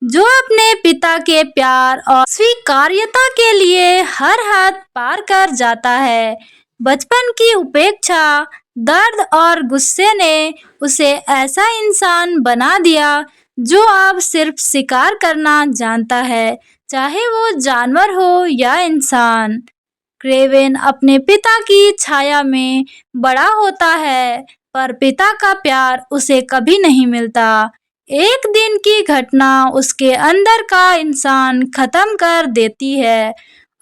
जो अपने पिता के प्यार और स्वीकार्यता के लिए हर हद पार कर जाता है। बचपन की उपेक्षा, दर्द और गुस्से ने उसे ऐसा इंसान बना दिया जो अब सिर्फ शिकार करना जानता है, चाहे वो जानवर हो या इंसान। क्रेवेन अपने पिता की छाया में बड़ा होता है, पर पिता का प्यार उसे कभी नहीं मिलता। एक दिन की घटना उसके अंदर का इंसान खत्म कर देती है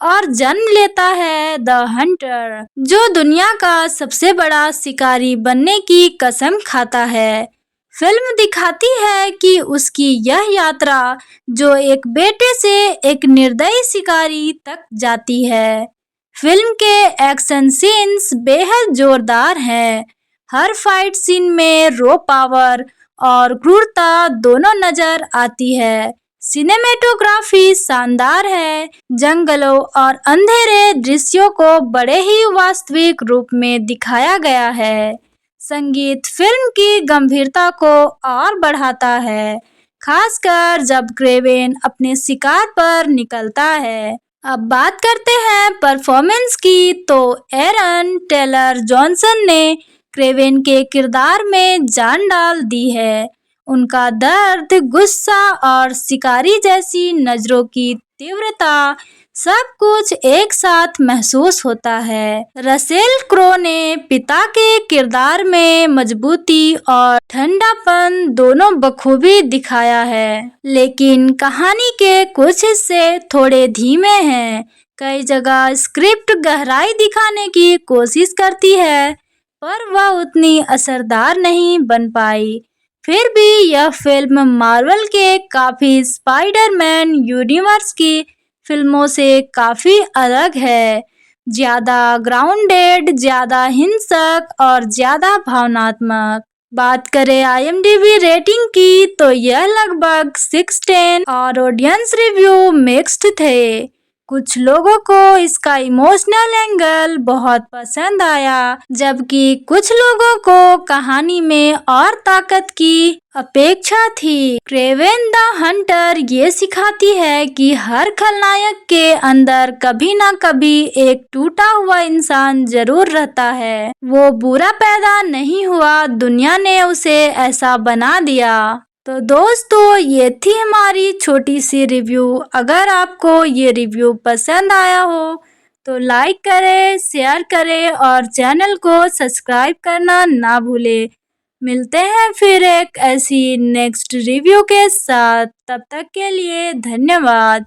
और जन्म लेता है द हंटर, जो दुनिया का सबसे बड़ा शिकारी बनने की कसम खाता है। फिल्म दिखाती है कि उसकी यह यात्रा जो एक बेटे से एक निर्दयी शिकारी तक जाती है। फिल्म के एक्शन सीन्स बेहद जोरदार हैं। हर फाइट सीन में रॉ पावर और क्रूरता दोनों नजर आती है। सिनेमेटोग्राफी शानदार है। जंगलों और अंधेरे दृश्यों को बड़े ही वास्तविक रूप में दिखाया गया है। संगीत फिल्म की गंभीरता को और बढ़ाता है, खासकर जब क्रेवेन अपने शिकार पर निकलता है। अब बात करते हैं परफॉर्मेंस की, तो एरन टेलर जॉनसन ने क्रेवेन के किरदार में जान डाल दी है। उनका दर्द, गुस्सा और शिकारी जैसी नजरों की तीव्रता सब कुछ एक साथ महसूस होता है। रसेल क्रो ने पिता के किरदार में मजबूती और ठंडापन दोनों बखूबी दिखाया है, लेकिन कहानी के कुछ हिस्से थोड़े धीमे हैं। कई जगह स्क्रिप्ट गहराई दिखाने की कोशिश करती है, पर वह उतनी असरदार नहीं बन पाई। फिर भी यह फिल्म मार्वल के काफी स्पाइडरमैन यूनिवर्स की फिल्मों से काफी अलग है। ज्यादा ग्राउंडेड, ज्यादा हिंसक और ज्यादा भावनात्मक। बात करें IMDb रेटिंग की तो यह लगभग 6/10 और ऑडियंस रिव्यू मिक्स्ड थे। कुछ लोगों को इसका इमोशनल एंगल बहुत पसंद आया, जबकि कुछ लोगों को कहानी में और ताकत की अपेक्षा थी। क्रेवेन द हंटर ये सिखाती है कि हर खलनायक के अंदर कभी ना कभी एक टूटा हुआ इंसान जरूर रहता है। वो बुरा पैदा नहीं हुआ, दुनिया ने उसे ऐसा बना दिया। तो दोस्तों, ये थी हमारी छोटी सी रिव्यू। अगर आपको ये रिव्यू पसंद आया हो तो लाइक करें, शेयर करें और चैनल को सब्सक्राइब करना ना भूलें। मिलते हैं फिर एक ऐसी नेक्स्ट रिव्यू के साथ। तब तक के लिए धन्यवाद।